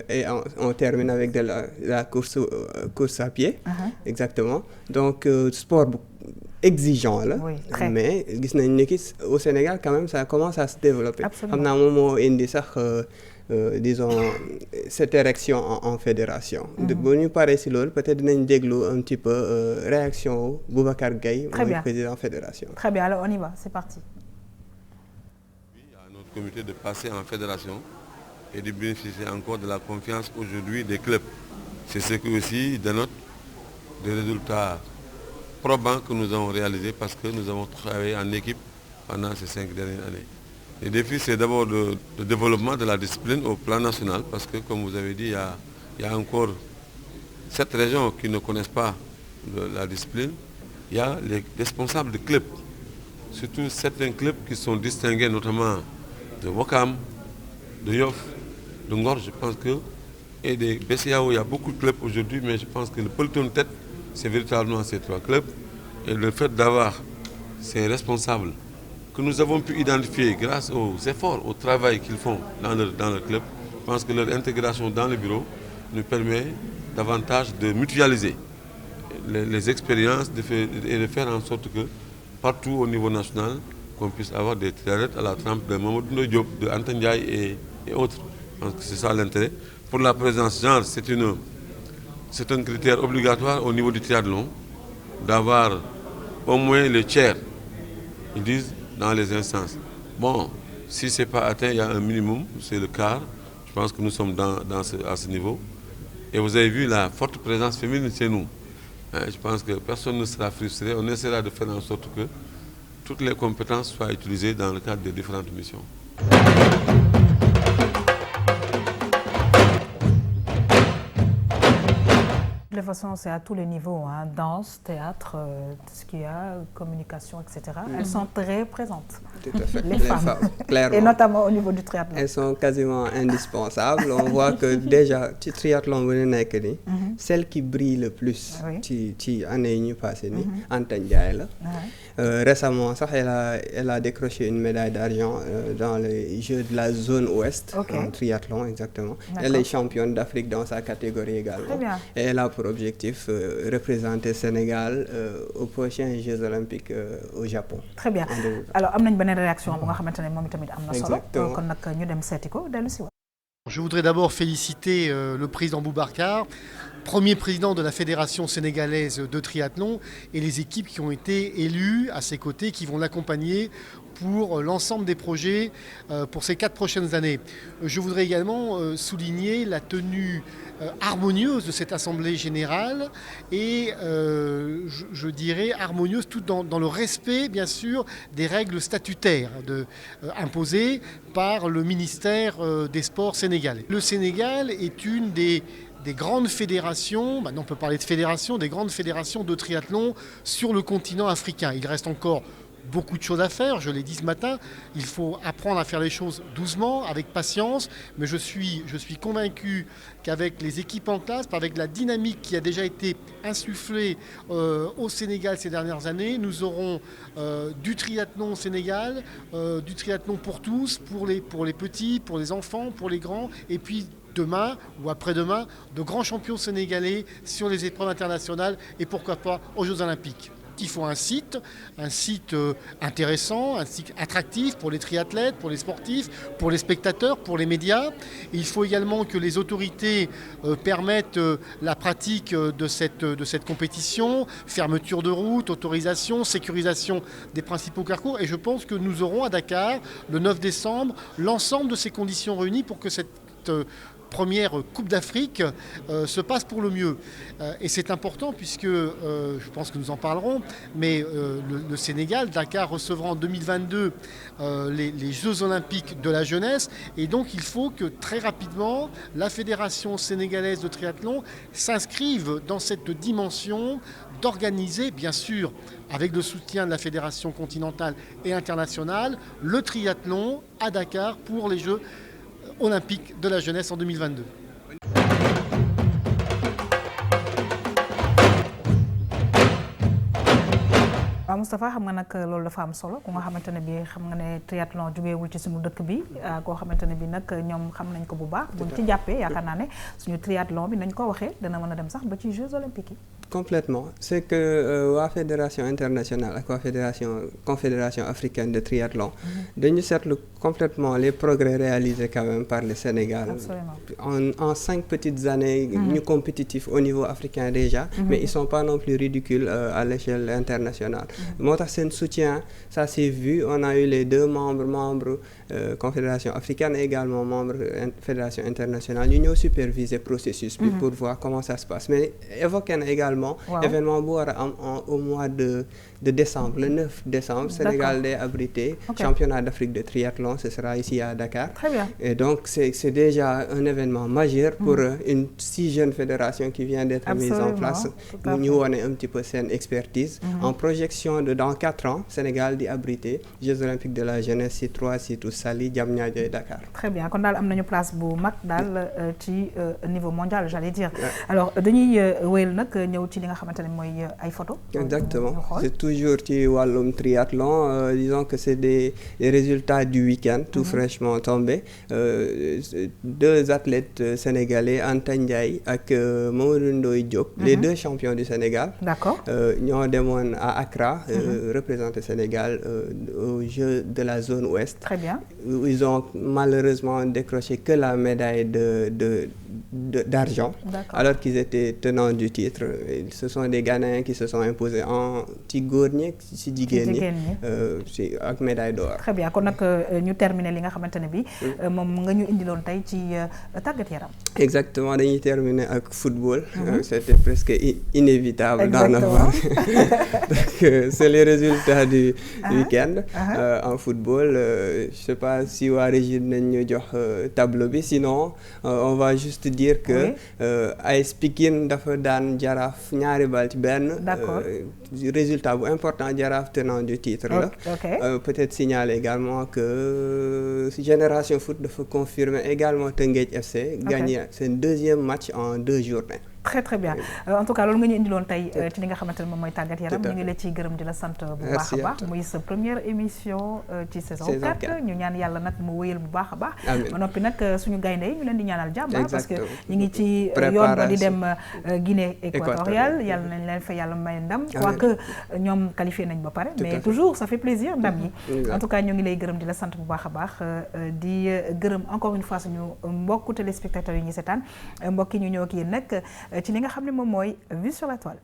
Speaker 10: Et on termine avec de la course à pied. Exactement donc sport bu exigeant là.
Speaker 1: Oui, très.
Speaker 10: Mais gis nañ ni au Sénégal quand même ça commence à se développer.
Speaker 1: Absolument.
Speaker 10: xam naa moom moo indi sax disons cette érection en fédération. bu ñu paree si loolu peut-être dinañ déglu un petit peu réaction Boubacar Gueye, mooy président fédération.
Speaker 1: Très bien, alors on y va, c'est parti.
Speaker 11: À notre comité de passer en fédération et de bénéficier encore de la confiance aujourd'hui des clubs. C'est ce qui aussi dénote des résultats probants que nous avons réalisés parce que nous avons travaillé en équipe pendant ces 5 dernières années. Le défi, c'est d'abord le développement de la discipline au plan national parce que, comme vous avez dit, il y a encore 7 régions qui ne connaissent pas la discipline. Il y a les responsables de clubs, surtout certains clubs qui sont distingués, notamment de Ouakam, de Yoff, de Ngor, je pense que, et des BCAO, il y a beaucoup de clubs aujourd'hui, mais je pense que le peloton de tête, c'est véritablement ces 3 clubs. Et le fait d'avoir ces responsables que nous avons pu identifier grâce aux efforts, au travail qu'ils font dans leur club, je pense que leur intégration dans le bureau nous permet davantage de mutualiser les expériences et de faire en sorte que partout au niveau national, qu'on puisse avoir des triathlètes à la trempe de Mamadou Ndoye Diop, de Anta Ndiaye et autres. Je pense que c'est ça l'intérêt. Pour la présence genre, c'est un critère obligatoire au niveau du triathlon d'avoir au moins le tiers, ils disent, dans les instances. Bon, si ce n'est pas atteint, il y a un minimum, c'est le quart. Je pense que nous sommes à ce niveau. Et vous avez vu la forte présence féminine chez nous. Je pense que personne ne sera frustré. On essaiera de faire en sorte que toutes les compétences soient utilisées dans le cadre des différentes missions.
Speaker 1: De toute façon, c'est à tous les niveaux, hein. Danse, théâtre, tout ce qu'il y a, communication, etc. Elles sont très présentes.
Speaker 10: Tout à fait.
Speaker 1: Les femmes,
Speaker 10: clairement.
Speaker 1: Et notamment au niveau du triathlon.
Speaker 10: Elles sont quasiment indispensables. On voit que déjà, ci triathlon bu ñu nekk ni, celle qui brille le plus ci année yi ñu passé ni, Anta Ndiaye la. Récemment, elle a décroché une médaille d'argent dans les Jeux de la zone ouest, en triathlon exactement. Elle est championne d'Afrique dans sa catégorie également.
Speaker 1: Très bien.
Speaker 10: Et elle a pour objectif représenter Sénégal aux prochains Jeux olympiques au Japon.
Speaker 1: Très bien. Alors, am nañ beneen réaction bu nga xamante ne moom itamit am na solo. Kon nag ñu dem seeti ko dellu si waat.
Speaker 12: Je voudrais d'abord féliciter le président Boubacar, premier président de la Fédération sénégalaise de triathlon, et les équipes qui ont été élues à ses côtés, qui vont l'accompagner pour l'ensemble des projets pour ces 4 prochaines années. Je voudrais également souligner la tenue harmonieuse de cette Assemblée générale et je dirais harmonieuse tout dans le respect bien sûr des règles statutaires imposées par le ministère des Sports sénégalais. Le Sénégal est une des grandes fédérations, maintenant on peut parler de fédérations, des grandes fédérations de triathlon sur le continent africain. Il reste encore beaucoup de choses à faire, je l'ai dit ce matin, il faut apprendre à faire les choses doucement, avec patience, mais je suis convaincu qu'avec les équipes en place, avec la dynamique qui a déjà été insufflée au Sénégal ces dernières années, nous aurons du triathlon au Sénégal, du triathlon pour tous, pour les petits, pour les enfants, pour les grands, et puis demain ou après-demain, de grands champions sénégalais sur les épreuves internationales et pourquoi pas aux Jeux Olympiques. Il faut un site intéressant, un site attractif pour les triathlètes, pour les sportifs, pour les spectateurs, pour les médias. Et il faut également que les autorités permettent la pratique de cette compétition, fermeture de route, autorisation, sécurisation des principaux parcours. Et je pense que nous aurons à Dakar, le 9 décembre, l'ensemble de ces conditions réunies pour que cette première Coupe d'Afrique se passe pour le mieux. Et c'est important puisque, je pense que nous en parlerons, mais le Sénégal, Dakar recevra en 2022 les Jeux Olympiques de la jeunesse. Et donc il faut que très rapidement, la Fédération sénégalaise de triathlon s'inscrive dans cette dimension d'organiser, bien sûr, avec le soutien de la Fédération continentale et internationale, le triathlon à Dakar pour les Jeux olympique de la jeunesse en 2022.
Speaker 1: waaw Moustapha xam nga nag loolu dafa am solo ku nga xamante ne bi xam nga ne triathlon jógeewul ci suñu dëkk bi koo xamante ne bi nag ñoom xam nañ ko bu baax buñ ci jàppee yaakaar naa ne suñu triathlon bi nañ ko waxee dana mën a dem sax ba ci Jeux olympiques yi.
Speaker 10: Complètement. C'est que la Fédération internationale ak la Confédération africaine de triathlon dañu seetlu complètement les progrès réalisés quand même par le Sénégal. En 5 petites années, nous compétitifs au niveau africain déjà, mais ils ne sont pas non plus ridicules à l'échelle internationale. Moi, c'est un soutien, ça s'est vu. On a eu les 2 membres Confédération africaine et également membres Fédération internationale. Nous avons supervisé le processus pour voir comment ça se passe. Mais évoquons également événement au mois de décembre, le 9 décembre, Sénégal est abrité, championnat d'Afrique de triathlon, ce sera ici à Dakar.
Speaker 1: Très bien.
Speaker 10: Et donc c'est déjà un événement majeur pour une si jeune fédération qui vient d'être mise en place. Nous avons un petit peu cette expertise. En projection de dans 4 ans, Sénégal est abrité, Jeux olympiques de la jeunesse, c'est 3 sites au Saly, Diamniadio et Dakar.
Speaker 1: Très bien. Quand on a une place pour Mac dans le niveau mondial, j'allais dire. Alors, Denis, où est le photo?
Speaker 10: Exactement. C'est toujours le triathlon. Disons que c'est des résultats du week-end, tout fraîchement tombés. 2 athlètes sénégalais, Anta Ndiaye et Mamadou Ndoye Diop, les 2 champions du Sénégal.
Speaker 1: D'accord.
Speaker 10: Nous avons à Accra, représenté le Sénégal aux Jeux de la zone ouest.
Speaker 1: Très bien.
Speaker 10: Ils ont malheureusement décroché que la médaille d'argent, alors qu'ils étaient tenants du titre. Ce sont des Ghanéens qui se sont imposés en Tigornier, Sidigeni, avec médaille d'or.
Speaker 1: Très bien. Quand nous terminons les Exactement.
Speaker 10: On a terminé avec football. C'était presque inévitable d'en avoir. C'est les résultats du week-end en football. Je ne sais pas si vous avez un tableau, sinon on va juste dire que AS Pikine dafa daan Jaraaf ñaari bal ci benn. Résultat important, Jaraaf tenant du titre là. Peut-être signaler également que Génération Foot dafa confirmer également Teungueth FC gagné son 2e match en 2 journées.
Speaker 1: Très très bien. En tout cas loolu nga ñu indiloon tey ci li nga xamante ne moom mooy tàggat yaram ñu ngi la ciy gërëm di la sant bu baax a baax muy sa première émission ci saison 4 ñu ñaan yàlla nag mu wéyal bu baax a baax ba noppi nag suñu gaynde yi ñu leen di ñaanal jàmm parce que ñu ngi ci yoon ba di dem Guinée équatoriale yàlla nañ leen fa yàlla may ndam quoique ñoom qualifié nañ ba pare mais toujours ça fait plaisir ndam yi en tout cas ñu ngi lay gërëm di la sant bu baax a baax di gërëm encore une fois suñu mbokku téléspectateurs yi ñu seetaan mbokk yi ñu ñëw ak yéen nag ci li nga xam ne moom mooy Vue sur la toile.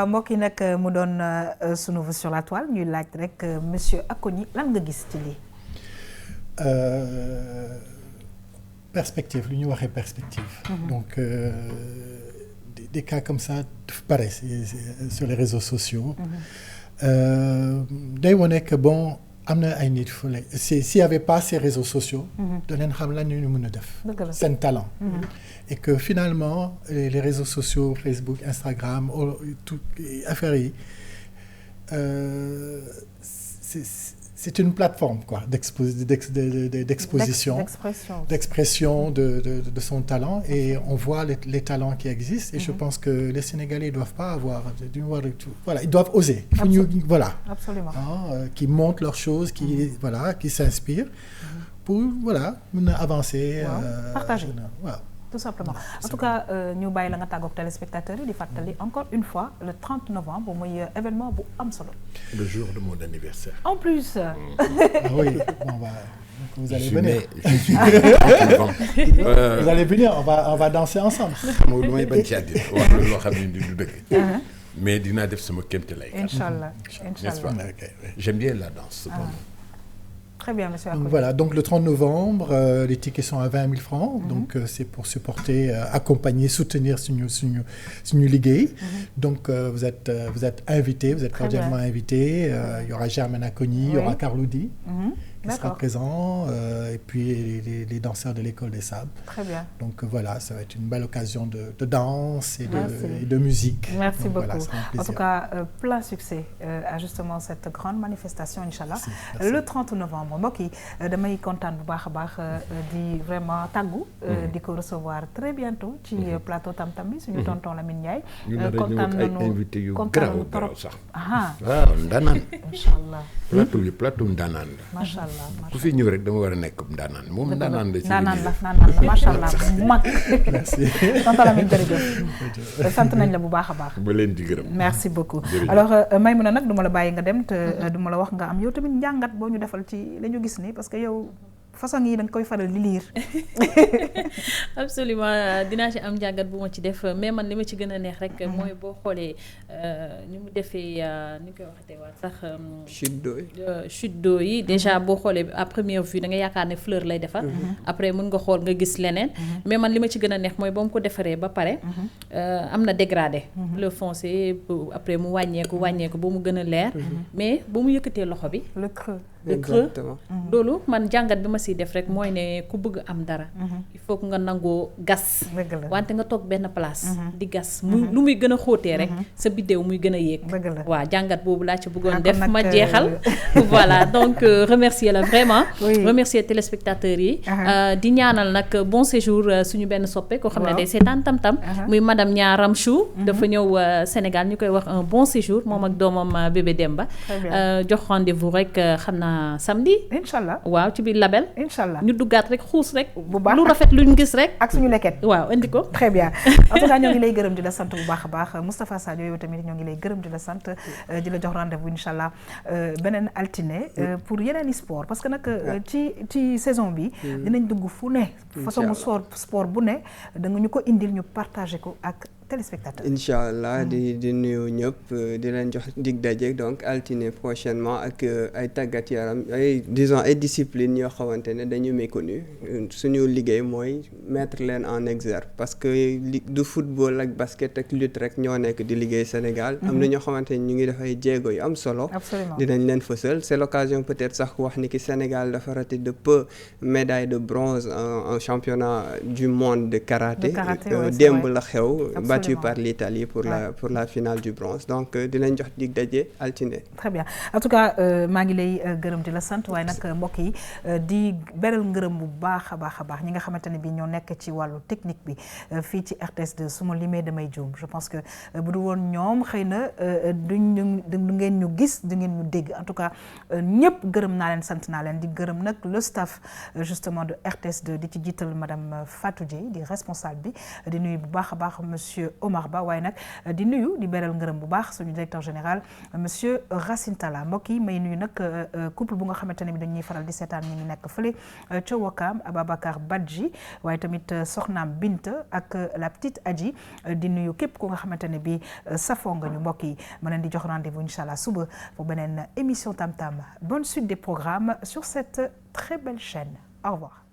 Speaker 1: mbokk yi nag mu doon sunu Vue sur la toile ñuy laaj rek monsieur Akoni lan nga gis ci lii.
Speaker 5: Perspective lu ñu waxee perspective. Donc des cas comme ça pareil sur les réseaux sociaux. day wane que bon am na ay nit fële s'il y avait pas ces réseaux sociaux. danañ xam lan ñu mën a def. seen talent. Et que finalement les réseaux sociaux Facebook Instagram tout affaire yi c'est une plateforme quoi d'exposition d'expression de son talent et on voit les talents qui existent et je pense que les Sénégalais doivent pas avoir voilà ils doivent oser voilà
Speaker 1: absolument
Speaker 5: qui montrent leurs choses qui voilà qui s'inspirent pour voilà mën a avancer.
Speaker 1: partager
Speaker 5: waaw.
Speaker 1: tout simplement en tout cas ñu bàyyi la nga tàggoog téléspectateurs yi di fàttali encore une fois le 30 novembre muy événement bu am solo.
Speaker 4: le jour de mon anniversaire.
Speaker 1: en plus.
Speaker 5: Ah oui bon bah. Vous allez venir. Vous allez venir, on va danser ensemble.
Speaker 4: xam nga lu may bañ ci àddina wax la loo xam ne du dëgg. mais dinaa def sama kéemtalaay.
Speaker 1: Inchallah.
Speaker 4: N'est-ce pas? J'aime bien la danse cependant.
Speaker 1: Très bien, monsieur.
Speaker 5: Donc, voilà, donc le 30 novembre, les tickets sont à 20 000 francs. Donc c'est pour supporter, accompagner, soutenir suñu liggéey. Donc vous êtes invités, vous êtes cordialement invités. Il y aura Germaine Acogny, il y aura Carloudi. Qui sera présent, et puis les danseurs de l'école des Sables.
Speaker 1: Très bien.
Speaker 5: Donc voilà, ça va être une belle occasion de danse et de musique.
Speaker 1: Merci
Speaker 5: donc,
Speaker 1: beaucoup.
Speaker 5: Voilà,
Speaker 1: en tout cas, plein succès à justement cette grande manifestation, Inch'Allah. Le 30 novembre. mbokk yi damay kontaan bu baax a baax di vraiment tàggu. di ko recevoir très bientôt ci plateau Tam Tam bi suñu tonton Lamine Ndiaye.
Speaker 4: kontaan nañu ay invité yu garaaw sax.
Speaker 1: waaw
Speaker 4: ndaanaan.
Speaker 1: Inch'Allah.
Speaker 4: plateau ndaanaan la.
Speaker 1: macha allah
Speaker 4: ku fi ñëw rek dama war a nekk ndaanaan moom ndaanaan la.
Speaker 1: ndaanaan la macha allah bu mag. merci tonton Lamine jërëjëf. sant nañ la bu baax a baax.
Speaker 4: ba leen di gërëm.
Speaker 1: merci beaucoup. alors Maïmouna nag du ma la bàyyi nga dem te du ma la wax nga am yow tamit njàngat boo ñu defal ci la ñu gis ni parce que yow. façon yi da nga koy faral di lire.
Speaker 6: absolument dinaa ci am njàngat bu ma ci def mais man li ma ci gën a neex rek mooy boo xoolee ni mu defee ni koy waxatee waat sax. chute d'eau yi déjà boo xoolee à première vue da nga yaakaar ne fleur lay defar. après mën nga xool nga gis leneen. mais man li ma ci gën a neex mooy ba mu ko defaree ba pare. am na dégradé. bleu foncé après mu wàññeeku ba mu gën a leer. mais ba mu yëkkatee loxo bi.
Speaker 1: le creux.
Speaker 6: loolu man jàngat bi ma siy def rek mooy ne ku bëgg am dara. il faut que nga nangoo gas. wante nga toog benn place. di gas muy lu muy gën a xóotee rek. sa biddéew muy gën a yéeg. waaw jàngat boobu laa ci bëggoon def ma jeexal. voilà donc remercier la vraiment. remercier téléspectateurs yi. di ñaanal nag bon séjour suñu benn soppe koo xam ne day seetaan Tam Tam. muy madame Niaram Chou. dafa ñëw Sénégal ñu koy wax un bon séjour moom ak doomam bébé Demba. jox rendez-vous rek xam naa samedi.
Speaker 1: Inch'Allah.
Speaker 6: waaw ci biir label.
Speaker 1: Inch'Allah
Speaker 6: ñu duggaat rek xuus rek.
Speaker 1: bu baax
Speaker 6: lu rafet luñ gis rek.
Speaker 1: ak suñu leket.
Speaker 6: waaw indi ko.
Speaker 1: très bien en tout cas ñoo ngi lay gërëm di la sant bu baax a baax Moustapha Sadio yow tamit ñoo ngi lay gërëm di la sant di la jox rendez-vous Inch'Allah beneen altine pour yeneen i sport parce que nag ci saison bi. dinañ dugg fu ne. façon sport bu ne da nga ñu ko indil ñu partagé ko ak. téléspectateurs.
Speaker 10: Inch'Allah di nuyu ñëpp di leen jox dig daje donc altine prochainement ak ay tàggat yaram ay disons ay disciplines yoo xamante ne dañu méconnu suñu liggéey mooy mettre leen en exergue parce que du football ak basket ak lutte rek ñoo nekk di liggéey Sénégal. am na ñoo xamante ne ñu ngi def ay jéego yu am solo. dinañ leen fësal c'est l'occasion peut-être sax wax ni ki Sénégal dafa raté de peu médaille de bronze en championnat du monde de karaté. démb la xew. battu par l'Italie pour la finale du bronze donc dinañ jox dig daje altine.
Speaker 1: très bien en tout cas maa ngi lay gërëm di la sant waaye nag mbokk yi di beral ngërëm bu baax a baax ñi nga xamante ne bi ñoo nekk ci wàllu technique bi fii ci RTS2 su ma limee damay juum je pense que bu du woon ñoom xëy na du ngeen ñu gis du ngeen ñu dégg en tout cas ñëpp gërëm naa leen sant naa leen di gërëm nag le staff justement de RTS2 di ci jiital madame Fatou Dieye di responsable bi di nuyu bu baax a baax monsieur Omar Ba waaye nag di nuyu di beral ngërëm bu baax suñu directeur général monsieur Racine Talla mbokk yi may nuyu nag couple bu nga xamante ne bi dañuy faral di seetaan ñu ngi nekk fële ca Wakam Ababacar Badji waaye tamit soxnaam Binta ak la petite Adji di nuyu képp ku nga xamante ne bi safoo nga ñu mbokk yi ma leen di jox rendez-vous inchallah suba pour beneen émission Tam Tam bonne suite des programmes sur cette très belle chaîne au revoir.